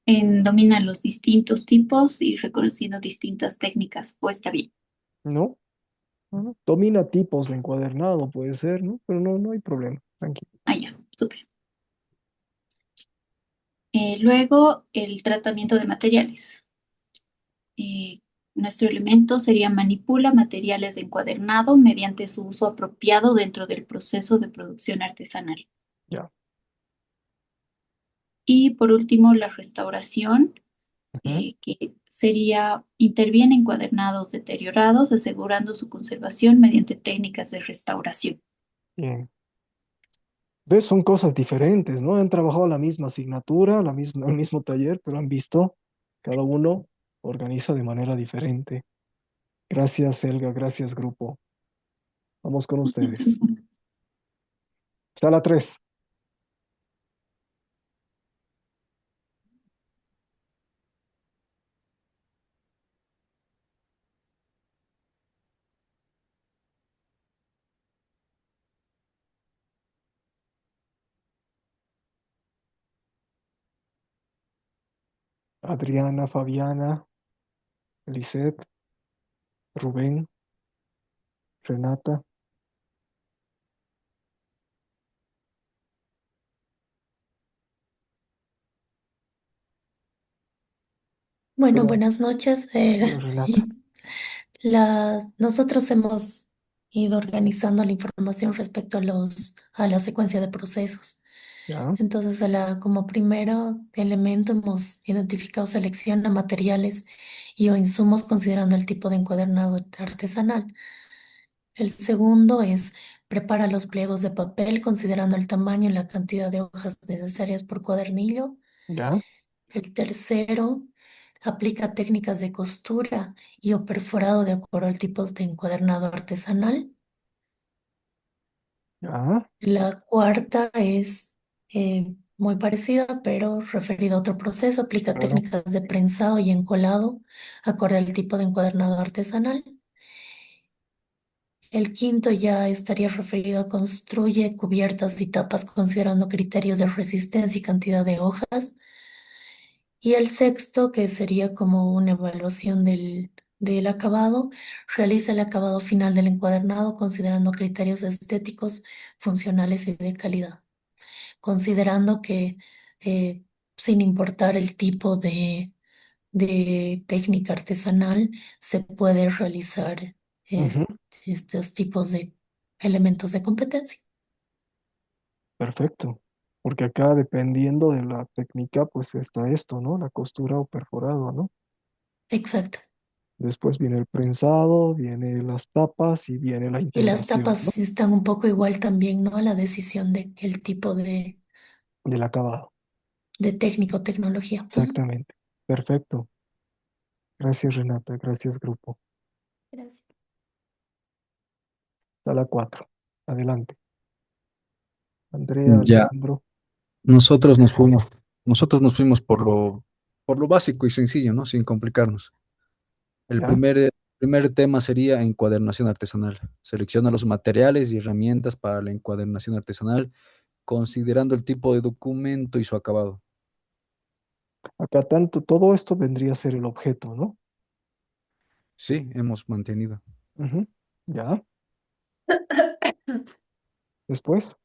Domina los distintos tipos y reconociendo distintas técnicas, o está bien. ¿No? Domina tipos de encuadernado, puede ser, ¿no? Pero no hay problema. Tranquilo. Ah, ya, súper. Luego, el tratamiento de materiales. nuestro elemento sería manipula materiales de encuadernado mediante su uso apropiado dentro del proceso de producción artesanal. Ya. Y por último, la restauración, Ujú. que sería interviene en encuadernados deteriorados, asegurando su conservación mediante técnicas de restauración. Bien. ¿Ves? Son cosas diferentes, ¿no? Han trabajado la misma asignatura, el mismo taller, pero han visto, cada uno organiza de manera diferente. Gracias, Elga, gracias, grupo. Vamos con ustedes. Sala 3. Adriana, Fabiana, Lisette, Rubén, Renata. Bueno, Hola, buenas noches. hola, Renata. Nosotros hemos ido organizando la información respecto a a la secuencia de procesos. Ya, Entonces, como primer elemento hemos identificado selecciona materiales y o insumos considerando el tipo de encuadernado artesanal. El segundo es prepara los pliegos de papel considerando el tamaño y la cantidad de hojas necesarias por cuadernillo. ya, El tercero, aplica técnicas de costura y o perforado de acuerdo al tipo de encuadernado artesanal. ya, La cuarta es muy parecida, pero referida a otro proceso. Aplica claro. técnicas de prensado y encolado acorde al tipo de encuadernado artesanal. El quinto ya estaría referido a construye cubiertas y tapas considerando criterios de resistencia y cantidad de hojas. Y el sexto, que sería como una evaluación del acabado, realiza el acabado final del encuadernado considerando criterios estéticos, funcionales y de calidad, considerando que sin importar el tipo de técnica artesanal, se puede realizar Ujú. estos tipos de elementos de competencia. Perfecto. Porque acá, dependiendo de la técnica, pues está esto, ¿no? La costura o perforado, ¿no? Exacto. Después viene el prensado, viene las tapas y viene la Y las integración, ¿no? tapas están un poco igual también, ¿no? A la decisión de que el tipo Del acabado. de técnica o tecnología. Ujú. Exactamente. Perfecto. Gracias, Renata. Gracias, grupo. Gracias. Sala 4. Adelante. Andrea, Ya, Alejandro. nosotros nos fuimos por lo básico y sencillo, ¿no? Sin complicarnos. ¿Ya? El primer tema sería encuadernación artesanal. Selecciona los materiales y herramientas para la encuadernación artesanal, considerando el tipo de documento y su acabado. Acá todo esto vendría a ser el objeto, ¿no? Sí, hemos mantenido. Ujú. ¿Ya? Después.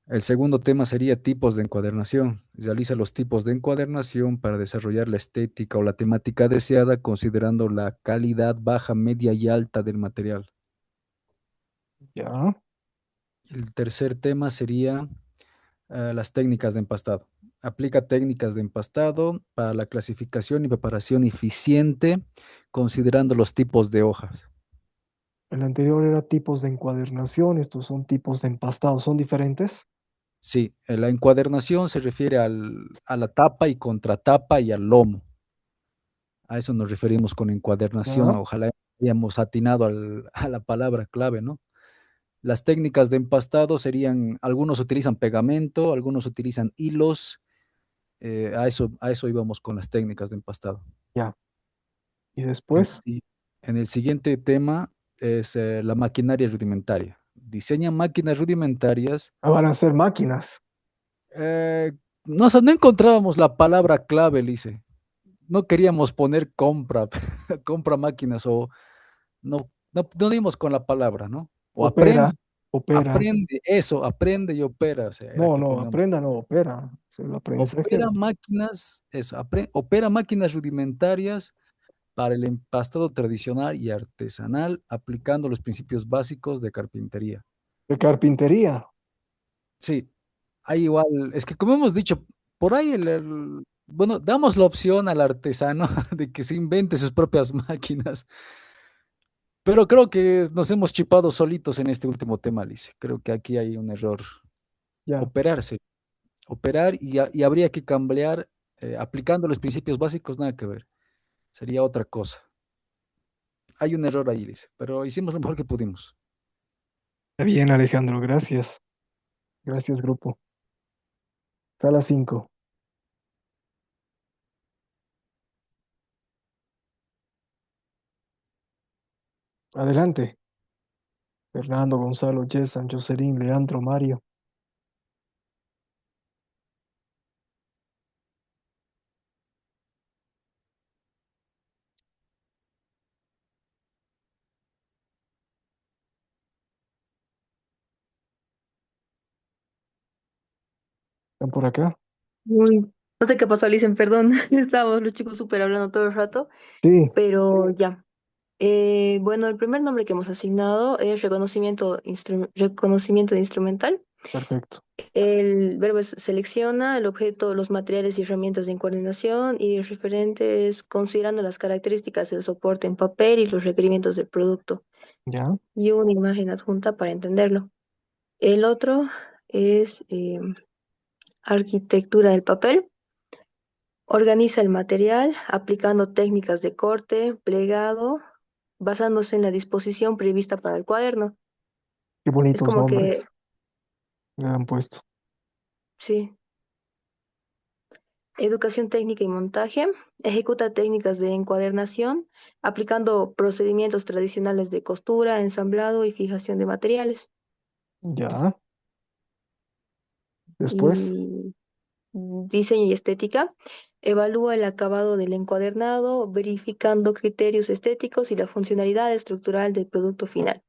El segundo tema sería tipos de encuadernación. Realiza los tipos de encuadernación para desarrollar la estética o la temática deseada, considerando la calidad baja, media y alta del material. ¿Ya? El tercer tema sería las técnicas de empastado. Aplica técnicas de empastado para la clasificación y preparación eficiente, considerando los tipos de hojas. El anterior era tipos de encuadernación, estos son tipos de empastado, ¿son diferentes? Sí, la encuadernación se refiere a la tapa y contratapa y al lomo. A eso nos referimos con encuadernación. ¿Ya? Ojalá hayamos atinado a la palabra clave, ¿no? Las técnicas de empastado serían, algunos utilizan pegamento, algunos utilizan hilos. A eso íbamos con las técnicas de empastado. ¿Ya? Y En, después y- en el siguiente tema es la maquinaria rudimentaria. Diseña máquinas rudimentarias. van a ser máquinas. eh, no encontrábamos la palabra clave, Lice. No queríamos poner compra, compra máquinas o no dimos con la palabra, ¿no? O Opera, aprende, opera. aprende eso, aprende y opera, o sea, era No, que no, pongamos. aprenda, no, opera. Es el aprendizaje. Opera máquinas, eso, opera máquinas rudimentarias para el empastado tradicional y artesanal, aplicando los principios básicos de carpintería. De carpintería. Sí, hay igual, es que como hemos dicho, por ahí bueno, damos la opción al artesano de que se invente sus propias máquinas, pero creo que nos hemos chipado solitos en este último tema, Alice. Creo que aquí hay un error. Ya. Operarse, operar y habría que cambiar, aplicando los principios básicos, nada que ver. Sería otra cosa. Hay un error ahí, Alice, pero hicimos lo mejor que pudimos. Está bien, Alejandro, gracias. Gracias, grupo. Sala 5. Adelante. Fernando, Gonzalo, Jessan, Jocelyn, Leandro, Mario. ¿Están por acá? Uy, no sé qué pasó, Alicen, perdón. Estábamos los chicos súper hablando todo el rato, Sí, pero ya. Bueno, el primer nombre que hemos asignado es reconocimiento de instrumental. perfecto. El verbo es selecciona, el objeto, los materiales y herramientas de coordinación y el referente es considerando las características del soporte en papel y los requerimientos del producto Ya. y una imagen adjunta para entenderlo. El otro es arquitectura del papel. Organiza el material aplicando técnicas de corte, plegado, basándose en la disposición prevista para el cuaderno. Qué Es bonitos como que, nombres le han puesto. sí. Educación técnica y montaje. Ejecuta técnicas de encuadernación aplicando procedimientos tradicionales de costura, ensamblado y fijación de materiales. Ya. Después. Y diseño y estética. Evalúa el acabado del encuadernado, verificando criterios estéticos y la funcionalidad estructural del producto final.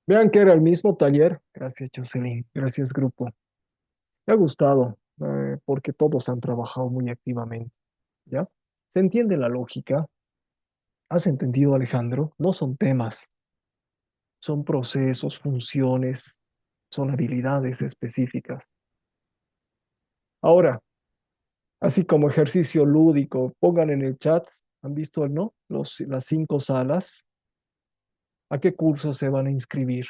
Vean que era el mismo taller. Gracias, Jocelyn. Gracias, grupo. Me ha gustado, porque todos han trabajado muy activamente. ¿Ya? ¿Se entiende la lógica? ¿Has entendido, Alejandro? No son temas, son procesos, funciones, son habilidades específicas. Ahora, así como ejercicio lúdico, pongan en el chat, ¿han visto el no? Las 5 salas. ¿A qué cursos se van a inscribir?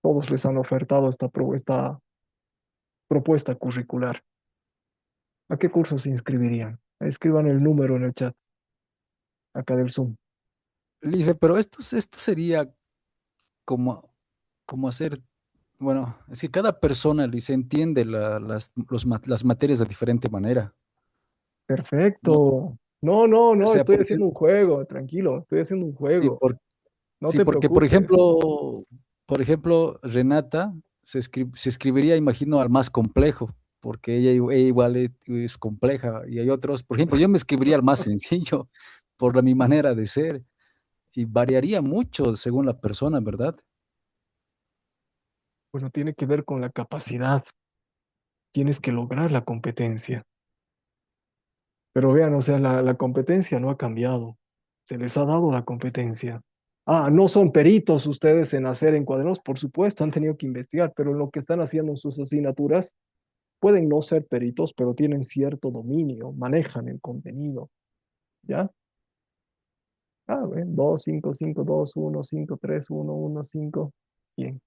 Todos les han ofertado esta propuesta curricular. ¿A qué cursos se inscribirían? Escriban el número en el chat, acá del Zoom. Lice, pero esto sería como hacer, bueno, es que cada persona, Lice, entiende las materias de diferente manera, ¿no? Perfecto. No, no, O no, sea, estoy por haciendo ejemplo, un juego, tranquilo, estoy haciendo un sí, juego. No sí, te porque, preocupes. por ejemplo, Renata se escribiría, imagino, al más complejo, porque ella igual es compleja, y hay otros, por ejemplo, yo me escribiría al más sencillo, por mi manera de ser, y variaría mucho según la persona, ¿verdad? Bueno, tiene que ver con la capacidad. Tienes que lograr la competencia. Pero vean, o sea, la competencia no ha cambiado. Se les ha dado la competencia. Ah, no son peritos ustedes en hacer encuadernos, por supuesto, han tenido que investigar, pero en lo que están haciendo en sus asignaturas, pueden no ser peritos, pero tienen cierto dominio, manejan el contenido, ¿ya? Ah, ven, 2, 5, 5, 2, 1, 5, 3, 1, 1, 5. Bien,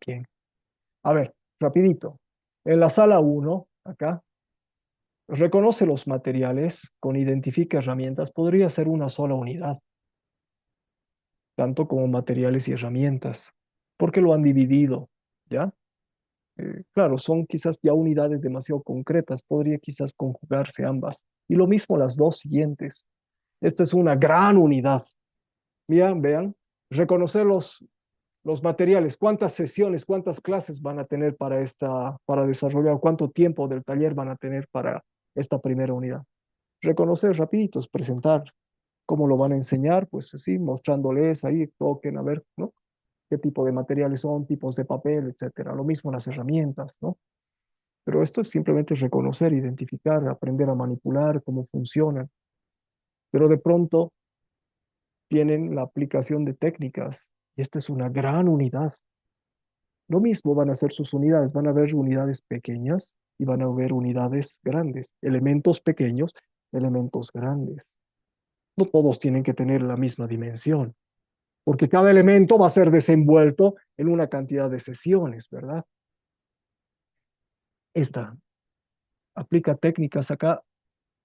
bien. A ver, rapidito. En la sala 1, acá, reconoce los materiales con identifica herramientas. Podría ser una sola unidad, tanto como materiales y herramientas, porque lo han dividido, ¿ya? Claro, son quizás ya unidades demasiado concretas, podría quizás conjugarse ambas. Y lo mismo las dos siguientes. Esta es una gran unidad. Vean, reconocer los materiales, cuántas sesiones, cuántas clases van a tener para desarrollar, cuánto tiempo del taller van a tener para esta primera unidad. Reconocer rapiditos, presentar cómo lo van a enseñar, pues sí, mostrándoles ahí, toquen a ver, ¿no? Qué tipo de materiales son, tipos de papel, etcétera. Lo mismo las herramientas, ¿no? Pero esto es simplemente reconocer, identificar, aprender a manipular cómo funcionan. Pero de pronto tienen la aplicación de técnicas y esta es una gran unidad. Lo mismo van a ser sus unidades, van a haber unidades pequeñas y van a haber unidades grandes, elementos pequeños, elementos grandes. No todos tienen que tener la misma dimensión, porque cada elemento va a ser desenvuelto en una cantidad de sesiones, ¿verdad? Esta aplica técnicas acá.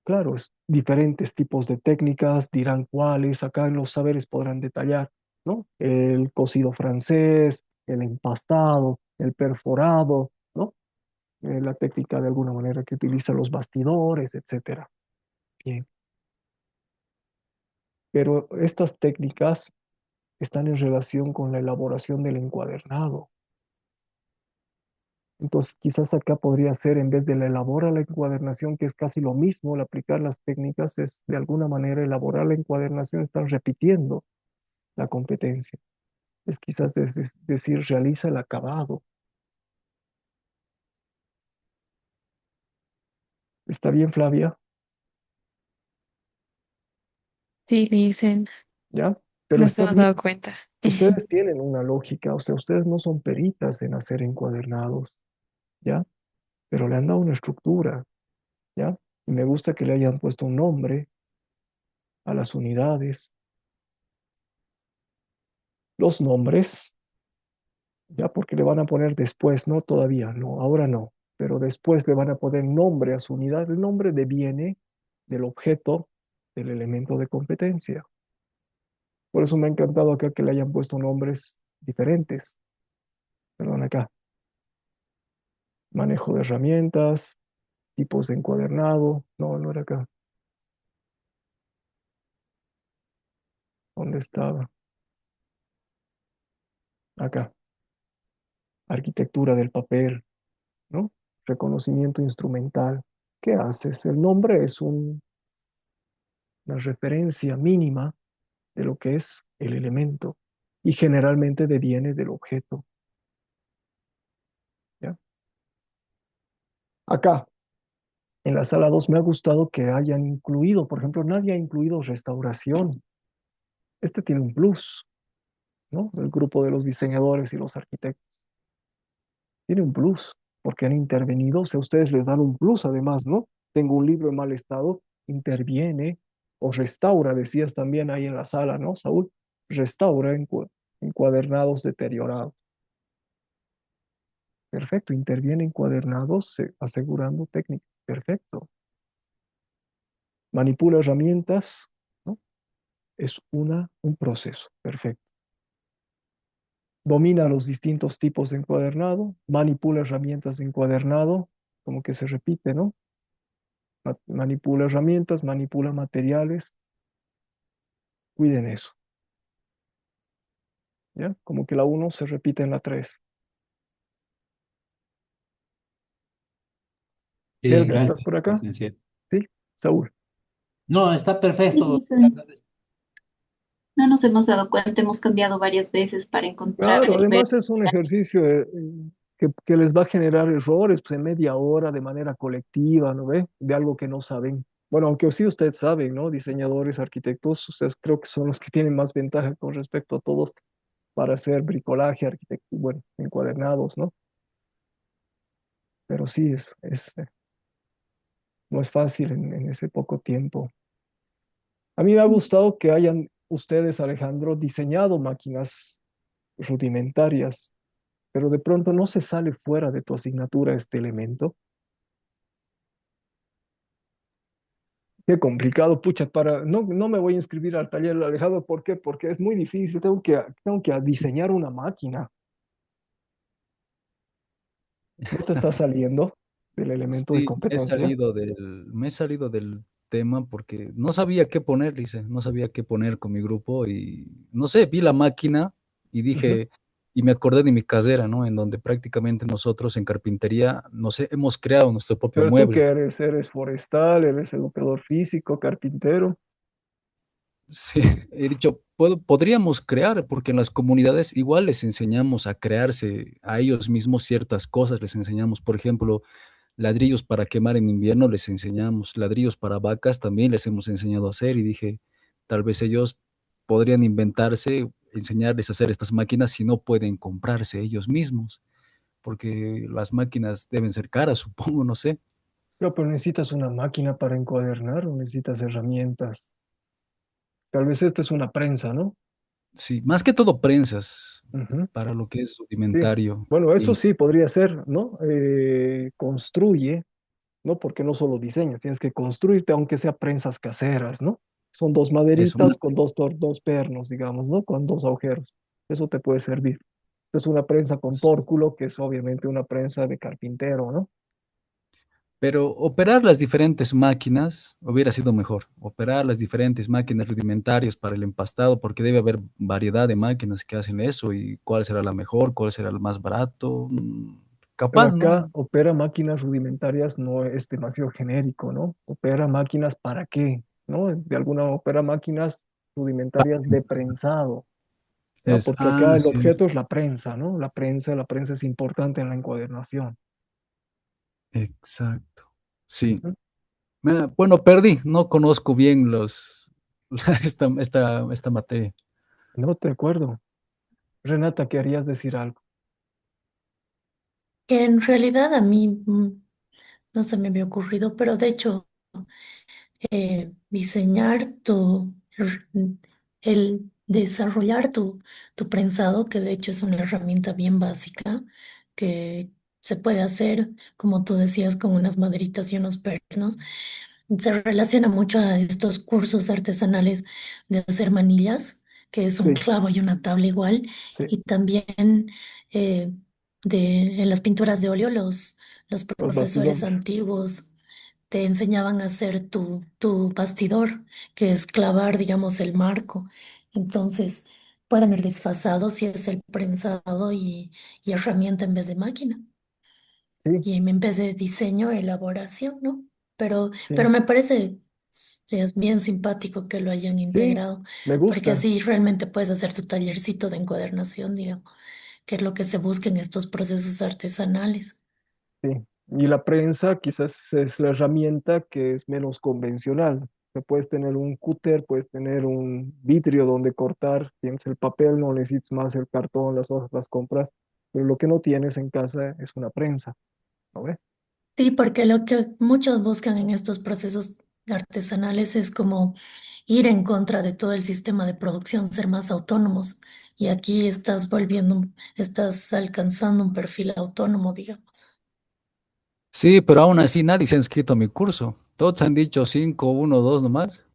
Claro, es diferentes tipos de técnicas, dirán cuáles, acá en los saberes podrán detallar, ¿no? El cocido francés, el empastado, el perforado, ¿no? La técnica de alguna manera que utiliza los bastidores, etcétera. Bien, pero estas técnicas están en relación con la elaboración del encuadernado. Entonces, quizás acá podría ser, en vez de la elabora la encuadernación, que es casi lo mismo, el aplicar las técnicas es de alguna manera elaborar la encuadernación, están repitiendo la competencia. Es quizás decir, realiza el acabado. ¿Está bien, Flavia? Sí, dicen, ¿Ya? Pero nos está hemos bien. dado cuenta. Ustedes tienen una lógica, o sea, ustedes no son peritas en hacer encuadernados, ¿ya? Pero le han dado una estructura, ¿ya? Y me gusta que le hayan puesto un nombre a las unidades. Los nombres, ya porque le van a poner después, no todavía, no, ahora no, pero después le van a poner nombre a su unidad. El nombre deviene del objeto del elemento de competencia. Por eso me ha encantado acá que le hayan puesto nombres diferentes. Perdón, acá. Manejo de herramientas, tipos de encuadernado. No, no era acá. ¿Dónde estaba? Acá. Arquitectura del papel, ¿no? Reconocimiento instrumental. ¿Qué haces? El nombre es una referencia mínima de lo que es el elemento y generalmente deviene del objeto. ¿Ya? Acá, en la sala 2 me ha gustado que hayan incluido, por ejemplo, nadie ha incluido restauración. Este tiene un plus, ¿no? El grupo de los diseñadores y los arquitectos. Tiene un plus, porque han intervenido, o sea, ustedes les dan un plus además, ¿no? Tengo un libro en mal estado, interviene o restaura, decías también ahí en la sala, ¿no, Saúl? Restaura encuadernados deteriorados. Perfecto, interviene encuadernados asegurando técnica. Perfecto. Manipula herramientas, ¿no? Es un proceso. Perfecto. Domina los distintos tipos de encuadernado, manipula herramientas de encuadernado, como que se repite, ¿no? Manipula herramientas, manipula materiales. Cuiden eso. ¿Ya? Como que la 1 se repite en la 3. Sí, Helga, ¿estás por gracias, acá? presencia. Sí, Saúl. No, está Sí, perfecto. dicen. No nos hemos dado cuenta, hemos cambiado varias veces para encontrar Claro, el verbo. además es un ejercicio que les va a generar errores pues, en media hora de manera colectiva, ¿no ve? De algo que no saben. Bueno, aunque sí ustedes saben, ¿no? Diseñadores, arquitectos, ustedes creo que son los que tienen más ventaja con respecto a todos para hacer bricolaje, arquitectura, bueno, encuadernados, ¿no? Pero sí, no es fácil en ese poco tiempo. A mí me ha gustado que hayan ustedes, Alejandro, diseñado máquinas rudimentarias, pero de pronto no se sale fuera de tu asignatura este elemento. Qué complicado, pucha, no me voy a inscribir al taller, Alejandro, ¿por qué? Porque es muy difícil, tengo que diseñar una máquina. ¿No te está saliendo del elemento de Sí, competencia? me he salido del tema porque no sabía qué poner, dice, no sabía qué poner con mi grupo y no sé, vi la máquina y Ujú. dije, y me acordé de mi casera, ¿no? En donde prácticamente nosotros en carpintería, no sé, hemos creado nuestro propio Pero tú que mueble. eres forestal, eres educador físico, carpintero. Sí, he dicho, podríamos crear, porque en las comunidades igual les enseñamos a crearse a ellos mismos ciertas cosas, les enseñamos, por ejemplo, ladrillos para quemar en invierno les enseñamos, ladrillos para vacas también les hemos enseñado a hacer y dije, tal vez ellos podrían inventarse, enseñarles a hacer estas máquinas si no pueden comprarse ellos mismos, porque las máquinas deben ser caras, supongo, no sé. Pero necesitas una máquina para encuadernar o necesitas herramientas. Tal vez esta es una prensa, ¿no? Sí, más que todo prensas Ujú. para lo que es Sí. rudimentario. Bueno, eso Y sí podría ser, ¿no? Construye, ¿no? Porque no solo diseñas, tienes que construirte, aunque sea prensas caseras, ¿no? Son dos eso, maderitas con dos pernos, digamos, ¿no? Con dos agujeros. Eso te puede servir. Esta es una prensa con tórculo, que es obviamente una prensa de carpintero, ¿no? pero operar las diferentes máquinas hubiera sido mejor. Operar las diferentes máquinas rudimentarias para el empastado, porque debe haber variedad de máquinas que hacen eso y cuál será la mejor, cuál será el más barato. Pero Capaz, ¿no? acá opera máquinas rudimentarias no es demasiado genérico, ¿no? Opera máquinas para qué, ¿no? De alguna opera máquinas rudimentarias de prensado, ¿no? Porque acá el Sí, objeto es la prensa, ¿no? La prensa es importante en la encuadernación. exacto. Sí. Ujú. Bueno, perdí, no conozco bien esta materia. No te acuerdo. Renata, ¿querías decir algo? Que en realidad a mí no se me había ocurrido, pero de hecho diseñar el desarrollar tu prensado, que de hecho es una herramienta bien básica, que se puede hacer, como tú decías, con unas maderitas y unos pernos. Se relaciona mucho a estos cursos artesanales de hacer manillas, que es un Sí, clavo y una tabla igual, sí, y también eh, en las pinturas de óleo los los profesores bastidores. antiguos te enseñaban a hacer tu bastidor, que es clavar, digamos, el marco. Entonces, pueden ir desfasados si es el prensado y herramienta en vez de máquina. Sí, Y en vez de diseño, elaboración, ¿no? Pero sí, me parece es bien simpático que lo hayan sí, integrado, me porque gusta. así realmente puedes hacer tu tallercito de encuadernación, digamos, que es lo que se busca en estos procesos artesanales. Sí, y la prensa quizás es la herramienta que es menos convencional. O sea, puedes tener un cúter, puedes tener un vitrio donde cortar, tienes el papel, no necesitas más el cartón, las hojas las compras, pero lo que no tienes en casa es una prensa, ¿no ves? Sí, porque lo que muchos buscan en estos procesos artesanales es como ir en contra de todo el sistema de producción, ser más autónomos. Y aquí estás alcanzando un perfil autónomo, digamos. Sí, pero aún así nadie se ha inscrito a mi curso. Todos han dicho 5, 1, 2 nomás.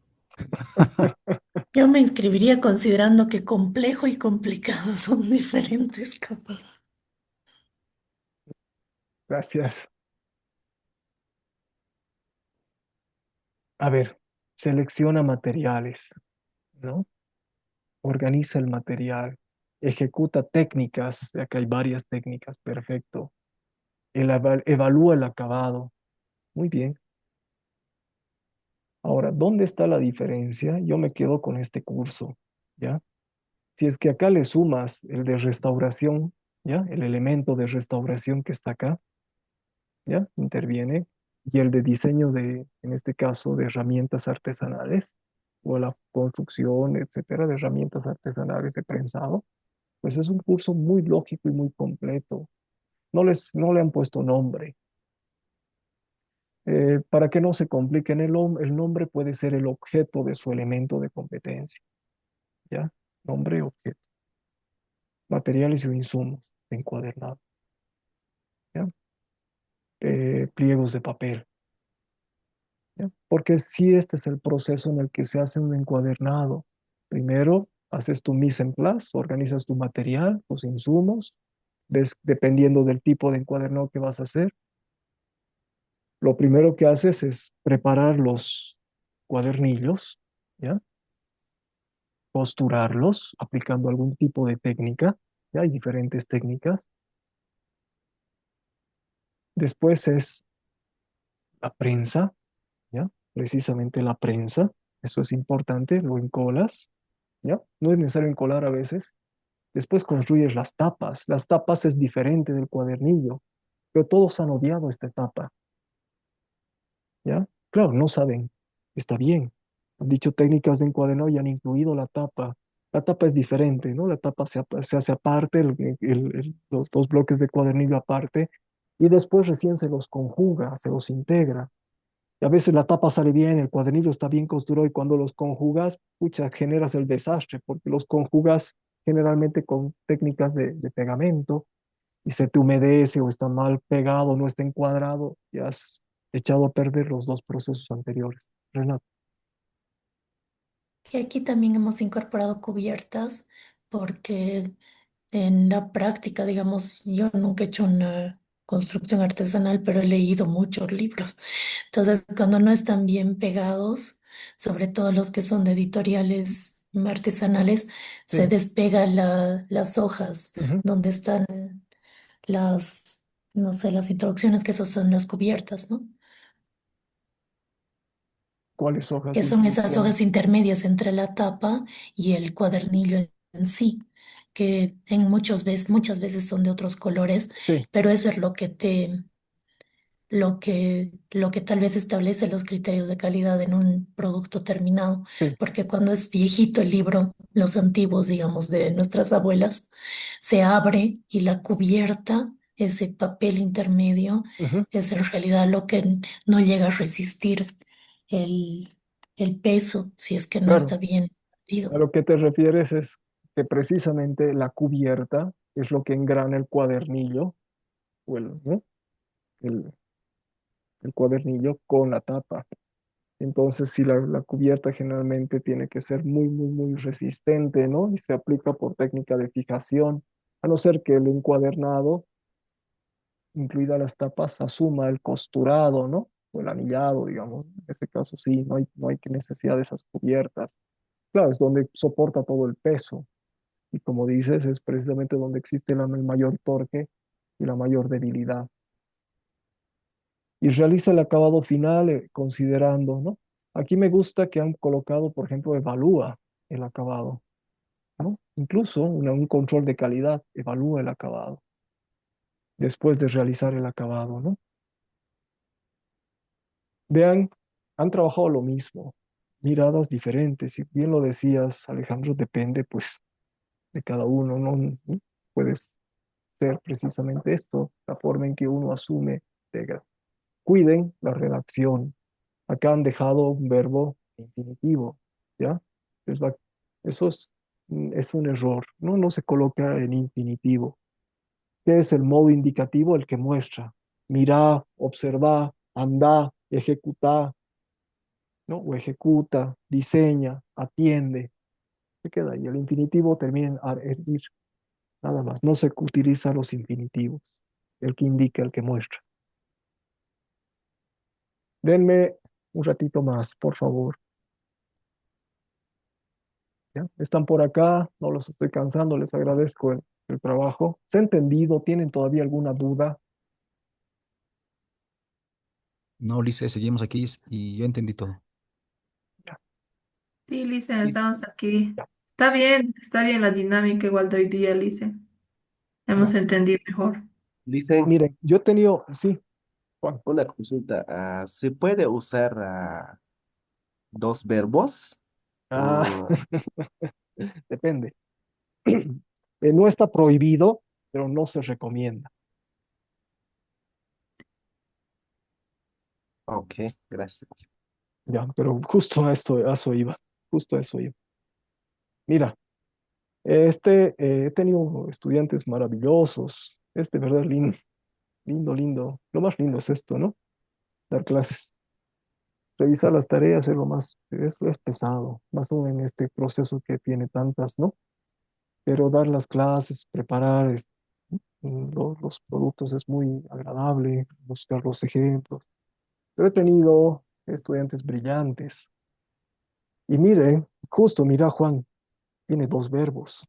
Yo me inscribiría considerando que complejo y complicado son diferentes capas. Gracias. A ver, selecciona materiales, ¿no? Organiza el material, ejecuta técnicas, acá hay varias técnicas, perfecto. Evalúa el acabado, muy bien. Ahora, ¿dónde está la diferencia? Yo me quedo con este curso, ¿ya? Si es que acá le sumas el de restauración, ¿ya? El elemento de restauración que está acá, ¿ya? Interviene, y el de diseño de, en este caso, de herramientas artesanales, o la construcción, etcétera, de herramientas artesanales de prensado, pues es un curso muy lógico y muy completo. No le han puesto nombre. Para que no se compliquen, el nombre puede ser el objeto de su elemento de competencia. ¿Ya? Nombre, objeto, materiales o insumos de encuadernado, ¿ya? Pliegos de papel, ¿ya? Porque si este es el proceso en el que se hace un encuadernado, primero haces tu mise en place, organizas tu material, tus insumos, ves dependiendo del tipo de encuadernado que vas a hacer. Lo primero que haces es preparar los cuadernillos, ¿ya? Posturarlos aplicando algún tipo de técnica, ¿ya? Hay diferentes técnicas. Después es la prensa, ¿ya? Precisamente la prensa, eso es importante, lo encolas, ¿ya? No es necesario encolar a veces. Después construyes las tapas es diferente del cuadernillo, pero todos han odiado esta etapa. ¿ya? Claro, no saben, está bien. Han dicho técnicas de encuadernado y han incluido la tapa. La tapa es diferente, ¿no? La tapa se hace aparte, los dos bloques de cuadernillo aparte, y después recién se los conjuga, se los integra. Y a veces la tapa sale bien, el cuadernillo está bien construido y cuando los conjugas, pucha, generas el desastre porque los conjugas generalmente con técnicas de pegamento y se te humedece o está mal pegado, no está encuadrado y has echado a perder los dos procesos anteriores. Renato. Que aquí también hemos incorporado cubiertas porque en la práctica, digamos, yo nunca he hecho una construcción artesanal, pero he leído muchos libros. Entonces, cuando no están bien pegados, sobre todo los que son de editoriales artesanales, se Sí. despega las hojas Ujú. donde están las, no sé, las introducciones, que esas son las cubiertas, ¿no? ¿Cuáles hojas Que de son esas instrucciones? hojas intermedias entre la tapa y el cuadernillo en sí, que muchas veces son de otros colores, Sí, pero eso es lo que tal vez establece los criterios de calidad en un producto terminado, sí. porque cuando es viejito el libro, los antiguos, digamos, de nuestras abuelas, se abre y la cubierta, ese papel intermedio, Ujú. es en realidad lo que no llega a resistir el, el peso si es que no está Claro, bien a adherido. lo que te refieres es que precisamente la cubierta es lo que engrana el cuadernillo o ¿no? el, el cuadernillo con la tapa. Entonces, si la cubierta generalmente tiene que ser muy, muy, muy resistente, ¿no? Y se aplica por técnica de fijación, a no ser que el encuadernado, incluidas las tapas, asuma el costurado, ¿no? O el anillado, digamos. En este caso, sí, no hay necesidad de esas cubiertas. Claro, es donde soporta todo el peso. Y como dices, es precisamente donde existe el mayor torque y la mayor debilidad. Y realiza el acabado final considerando, ¿no? Aquí me gusta que han colocado, por ejemplo, evalúa el acabado, ¿no? Incluso un control de calidad evalúa el acabado después de realizar el acabado, ¿no? Vean, han trabajado lo mismo, miradas diferentes. Si bien lo decías, Alejandro, depende pues de cada uno, ¿no? ¿No? Puedes ser precisamente esto, la forma en que uno asume. Cuiden la redacción. Acá han dejado un verbo infinitivo, ¿ya? Es va- Eso es un error, ¿no? No se coloca en infinitivo. ¿Qué es el modo indicativo? El que muestra. Mira, observa, anda, ejecuta, ¿no? O ejecuta, diseña, atiende. Se queda ahí. El infinitivo termina en ir, nada más. No se utiliza los infinitivos. El que indica, el que muestra. Denme un ratito más, por favor. ¿Ya? Están por acá, no los estoy cansando, les agradezco el trabajo. ¿Se ha entendido? ¿Tienen todavía alguna duda? No, Ulises, seguimos aquí y yo entendí todo. Ya, Sí, Lice, y- estamos aquí. ya, Está bien la dinámica igual de hoy día, Lice. Hemos ya. entendido mejor. Dicen, Miren, yo he tenido, sí, Juan. una consulta. ¿Se puede usar dos verbos? Ah, O, depende. No está prohibido, pero no se recomienda. ok, gracias. Ya, pero justo a eso iba, justo a eso iba. Mira, he tenido estudiantes maravillosos. Es de verdad lindo, lindo, lindo. Lo más lindo es esto, ¿no? Dar clases. Revisar las tareas es lo más, eso es pesado, más aún en este proceso que tiene tantas, ¿no? Pero dar las clases, preparar los productos es muy agradable, buscar los ejemplos. Pero he tenido estudiantes brillantes. Y mire, justo, mira, Juan, tiene dos verbos.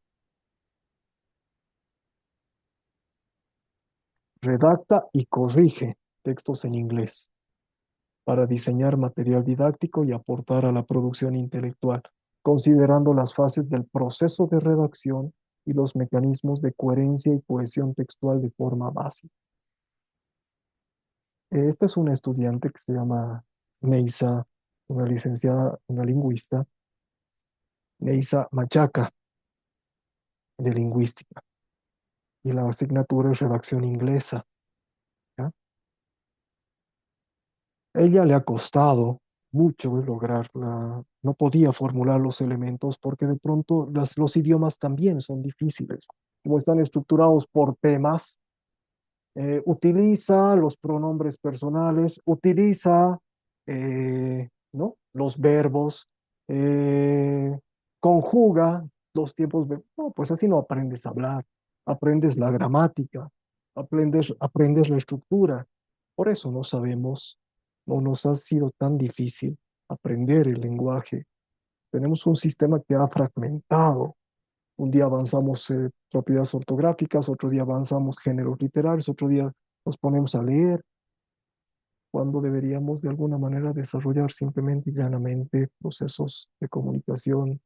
Redacta y corrige textos en inglés para diseñar material didáctico y aportar a la producción intelectual, considerando las fases del proceso de redacción y los mecanismos de coherencia y cohesión textual de forma básica. Esta es una estudiante que se llama Neisa, una licenciada, una lingüista, Neisa Machaca, de lingüística, y la asignatura es redacción inglesa. ¿Ya? Ella le ha costado mucho lograrla, no podía formular los elementos porque de pronto los idiomas también son difíciles, como están estructurados por temas. Utiliza los pronombres personales, utiliza ¿no? los verbos, eh, conjuga los tiempos. No, pues así no aprendes a hablar, aprendes la gramática, aprendes la estructura. Por eso no sabemos, no nos ha sido tan difícil aprender el lenguaje. Tenemos un sistema que ha fragmentado. Un día avanzamos propiedades ortográficas, otro día avanzamos géneros literarios, otro día nos ponemos a leer, cuando deberíamos de alguna manera desarrollar simplemente y llanamente procesos de comunicación,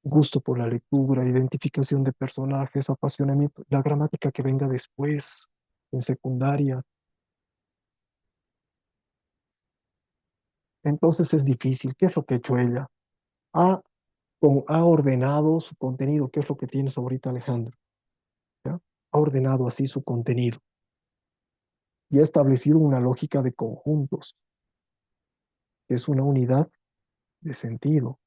gusto por la lectura, identificación de personajes, apasionamiento, la gramática que venga después, en secundaria. Entonces es difícil. ¿Qué es lo que ha hecho ella? Ha, ha ordenado su contenido. ¿Qué es lo que tienes ahorita, Alejandro? ¿Ya? Ha ordenado así su contenido y ha establecido una lógica de conjuntos, que es una unidad de sentido.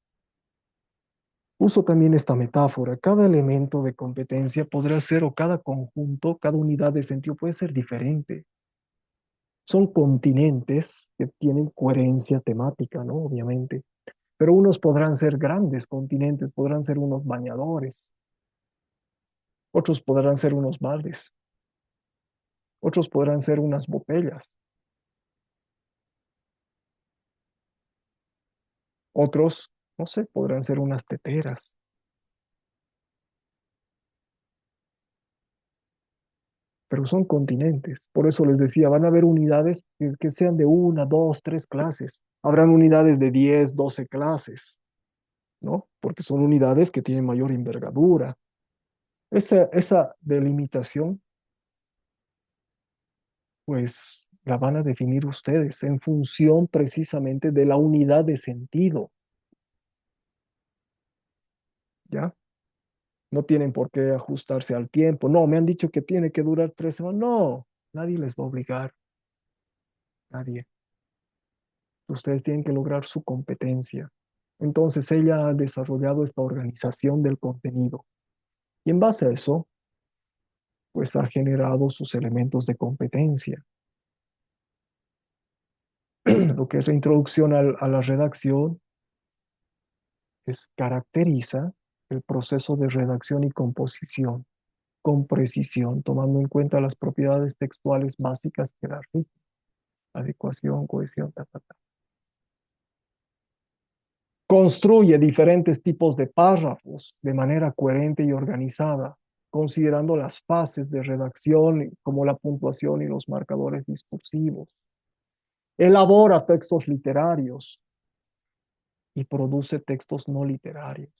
Uso también esta metáfora. Cada elemento de competencia podrá ser, o cada conjunto, cada unidad de sentido puede ser diferente. Son continentes que tienen coherencia temática, ¿no? Obviamente. Pero unos podrán ser grandes continentes, podrán ser unos bañadores, otros podrán ser unos mares, otros podrán ser unas botellas, otros, no sé, podrán ser unas teteras. Pero son continentes. Por eso les decía, van a haber unidades que sean de una, dos, tres clases. Habrán unidades de 10, 12 clases, ¿no? Porque son unidades que tienen mayor envergadura. Esa delimitación, pues la van a definir ustedes en función precisamente de la unidad de sentido, ¿ya? No tienen por qué ajustarse al tiempo. No, me han dicho que tiene que durar 3 semanas. No, nadie les va a obligar, nadie. Ustedes tienen que lograr su competencia. Entonces ella ha desarrollado esta organización del contenido y en base a eso, pues ha generado sus elementos de competencia. Lo que es la introducción a la redacción caracteriza el proceso de redacción y composición con precisión, tomando en cuenta las propiedades textuales básicas que la rigen, adecuación, cohesión, ta, ta, ta. Construye diferentes tipos de párrafos de manera coherente y organizada, considerando las fases de redacción como la puntuación y los marcadores discursivos. Elabora textos literarios y produce textos no literarios.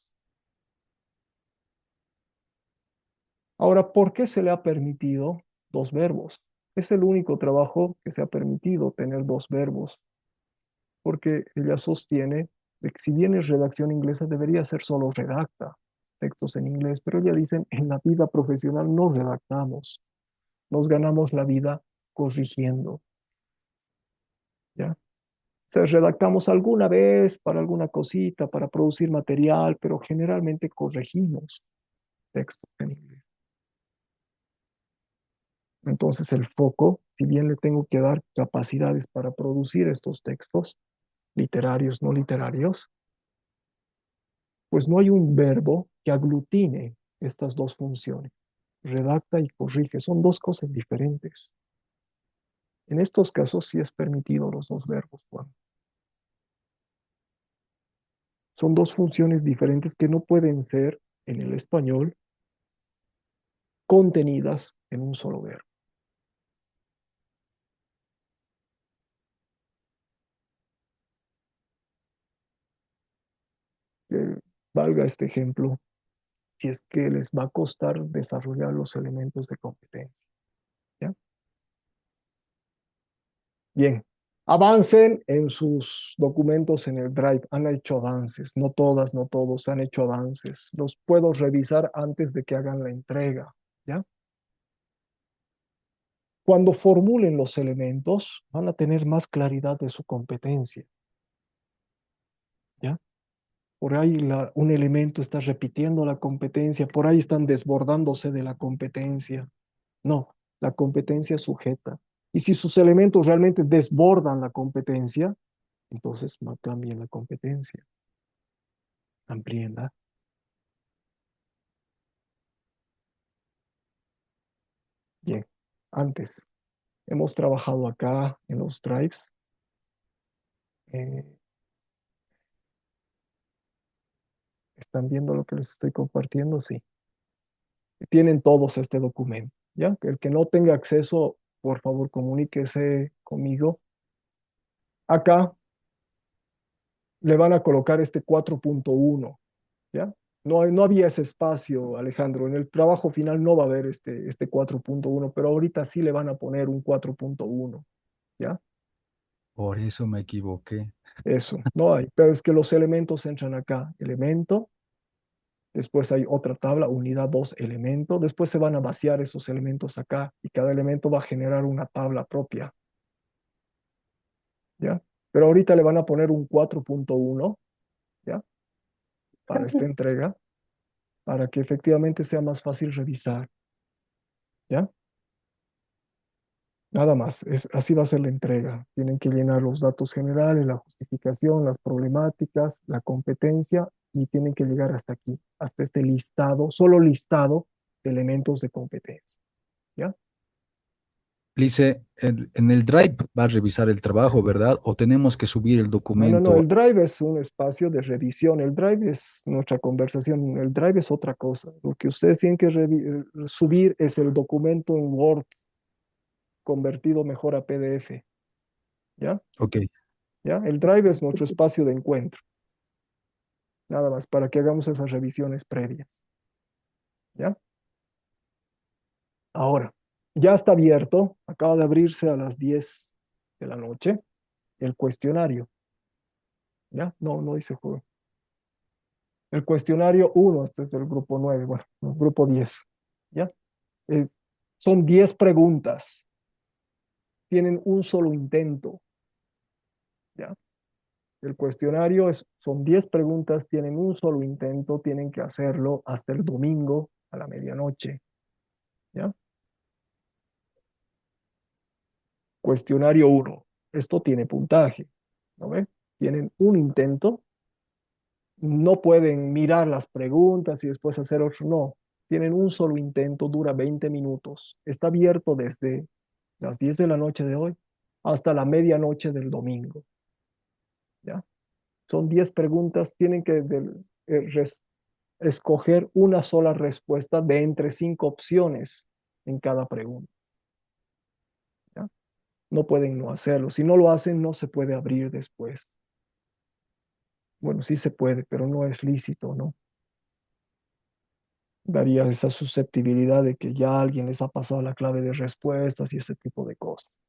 Ahora, ¿por qué se le ha permitido dos verbos? Es el único trabajo que se ha permitido tener dos verbos, porque ella sostiene de que si bien es redacción inglesa, debería ser solo redacta textos en inglés, pero ella dice, en la vida profesional no redactamos, nos ganamos la vida corrigiendo, ¿ya? O sea, redactamos alguna vez para alguna cosita, para producir material, pero generalmente corregimos textos en inglés. Entonces el foco, si bien le tengo que dar capacidades para producir estos textos, literarios, no literarios, pues no hay un verbo que aglutine estas dos funciones. Redacta y corrige, son dos cosas diferentes. En estos casos sí es permitido los dos verbos, Juan. Son dos funciones diferentes que no pueden ser en el español contenidas en un solo verbo. Valga este ejemplo, si es que les va a costar desarrollar los elementos de competencia. ¿Ya? Bien, Avancen en sus documentos en el Drive. Han hecho avances. No todas, no todos han hecho avances. Los puedo revisar antes de que hagan la entrega. ¿Ya? Cuando formulen los elementos, van a tener más claridad de su competencia. ¿Ya? Por ahí un elemento está repitiendo la competencia, por ahí están desbordándose de la competencia. No, la competencia es sujeta. Y si sus elementos realmente desbordan la competencia, entonces no cambien la competencia, amplíenla. Bien, antes hemos trabajado acá en los drives. eh, ¿Están viendo lo que les estoy compartiendo? Sí. Tienen todos este documento, ¿ya? El que no tenga acceso, por favor, comuníquese conmigo. Acá le van a colocar este 4.1, ¿ya? No había ese espacio, Alejandro. En el trabajo final no va a haber este 4.1, pero ahorita sí le van a poner un 4.1, ¿ya? Por eso me equivoqué. Eso, no hay. Pero es que los elementos entran acá. Elemento, después hay otra tabla, unidad 2, elemento. Después se van a vaciar esos elementos acá y cada elemento va a generar una tabla propia, ¿ya? Pero ahorita le van a poner un 4.1, ¿ya? Para esta entrega, para que efectivamente sea más fácil revisar, ¿ya? Nada más, así va a ser la entrega. Tienen que llenar los datos generales, la justificación, las problemáticas, la competencia y tienen que llegar hasta aquí, hasta este listado, solo listado de elementos de competencia, ¿ya? Lice, en el Drive va a revisar el trabajo, ¿verdad? O tenemos que subir el No, el documento. Drive es un espacio de revisión, el Drive es nuestra conversación, el Drive es otra cosa. Lo que ustedes tienen que subir es el documento en Word convertido mejor a PDF, ¿ya? Ok. ¿Ya? El Drive es nuestro espacio de encuentro, nada más, para que hagamos esas revisiones previas, ¿ya? Ahora, ya está abierto, acaba de abrirse a las 10 de la noche, el cuestionario, ¿ya? No dice juego. El cuestionario 1, este es del grupo 9, bueno, el grupo 10, ¿ya? Eh, Son 10 preguntas, tienen un solo intento, ¿ya? El cuestionario son 10 preguntas, tienen un solo intento, tienen que hacerlo hasta el domingo a la medianoche, ¿ya? Cuestionario 1, esto tiene puntaje, ¿no ven? Tienen un intento, no pueden mirar las preguntas y después hacer otro, no. Tienen un solo intento, dura 20 minutos. Está abierto desde las 10 de la noche de hoy hasta la medianoche del domingo, ¿ya? Son 10 preguntas, tienen que escoger una sola respuesta de entre 5 opciones en cada pregunta, ¿ya? No pueden no hacerlo. Si no lo hacen, no se puede abrir después. Bueno, sí se puede, pero no es lícito, ¿no? Daría esa susceptibilidad de que ya alguien les ha pasado la clave de respuestas y ese tipo de cosas.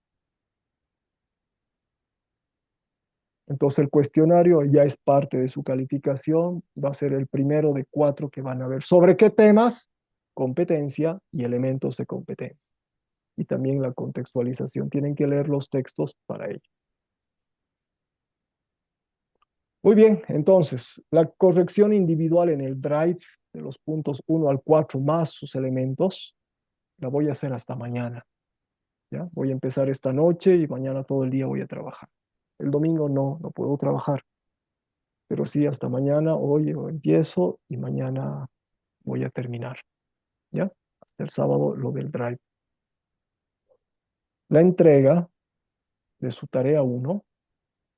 Entonces el cuestionario ya es parte de su calificación, va a ser el primero de 4 que van a ver. ¿Sobre qué temas? Competencia y elementos de competencia. Y también la contextualización. Tienen que leer los textos para ello. Muy bien, entonces, la corrección individual en el Drive de los puntos 1 al 4 más sus elementos, la voy a hacer hasta mañana. ¿Ya? Voy a empezar esta noche y mañana todo el día voy a trabajar. El domingo no puedo trabajar, pero sí hasta mañana, hoy yo empiezo y mañana voy a terminar. ¿Ya? Hasta el sábado lo del Drive. La entrega de su tarea 1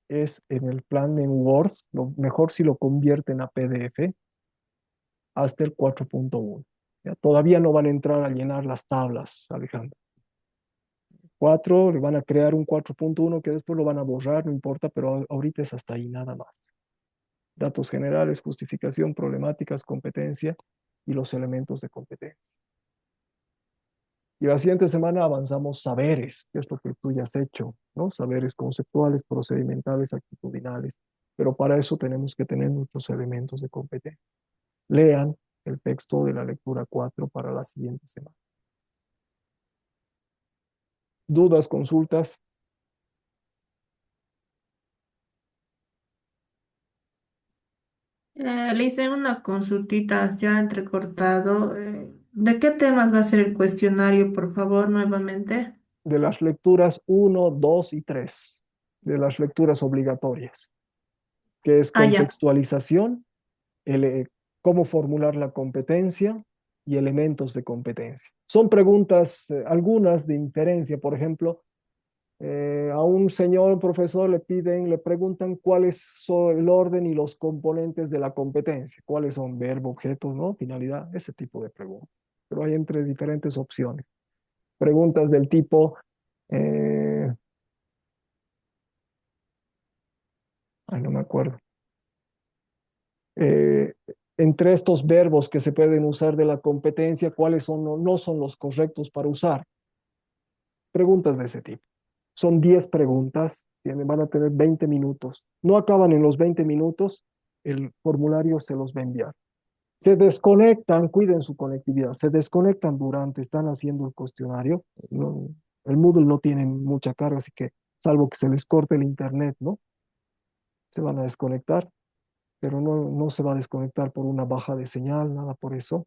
es en el plan en Word, lo mejor si lo convierten a PDF hasta el 4.1. ¿Ya? Todavía no van a entrar a llenar las tablas, Alejandro. 4, le van a crear un 4.1 que después lo van a borrar, no importa, pero ahorita es hasta ahí nada más. Datos generales, justificación, problemáticas, competencia y los elementos de competencia. Y la siguiente semana avanzamos saberes, que es lo que tú ya has hecho, ¿no? Saberes conceptuales, procedimentales, actitudinales. Pero para eso tenemos que tener muchos elementos de competencia. Lean el texto de la lectura 4 para la siguiente semana. ¿Dudas, consultas? Le hice una consultita ya entrecortado. ¿De qué temas va a ser el cuestionario, por favor, nuevamente? De las lecturas 1, 2 y 3, de las lecturas obligatorias, que es Ah, ya. contextualización, cómo formular la competencia y elementos de competencia. Son preguntas, algunas de inferencia, por ejemplo, a un señor profesor le preguntan cuáles son el orden y los componentes de la competencia, cuáles son verbo, objeto, ¿no? Finalidad, ese tipo de preguntas. Pero hay entre diferentes opciones. Preguntas del tipo, eh, no me acuerdo. Eh, entre estos verbos que se pueden usar de la competencia, ¿cuáles son o no son los correctos para usar? Preguntas de ese tipo. Son 10 preguntas, van a tener 20 minutos. No acaban en los 20 minutos, el formulario se los va a enviar. Se desconectan, cuiden su conectividad, se desconectan durante, están haciendo el cuestionario. No, el Moodle no tiene mucha carga, así que salvo que se les corte el internet, ¿no? Se van a desconectar, pero no se va a desconectar por una baja de señal, nada por eso.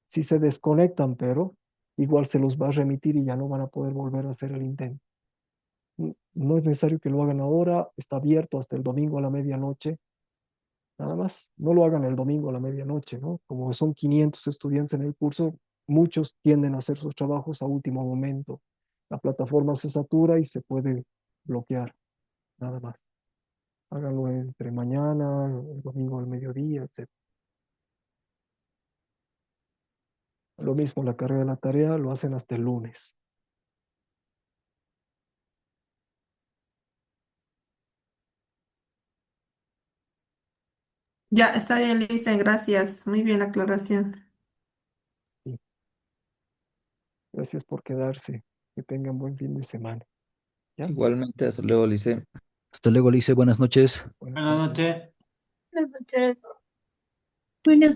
Si se desconectan, pero igual se los va a remitir y ya no van a poder volver a hacer el intento. No es necesario que lo hagan ahora, está abierto hasta el domingo a la medianoche, nada más. No lo hagan el domingo a la medianoche, ¿no? Como son 500 estudiantes en el curso, muchos tienden a hacer sus trabajos a último momento. La plataforma se satura y se puede bloquear, nada más. Háganlo entre mañana, el domingo al mediodía, etc. Lo mismo la carga de la tarea, lo hacen hasta el lunes. Ya, está bien, Lisa, gracias. Muy bien la aclaración. Sí. Gracias por quedarse. Que tengan buen fin de semana. ¿Ya? Igualmente, hasta luego, Lice. Hasta luego, Lice, buenas noches. Buenas Buenas noches. noches. Buenas noches. Buenas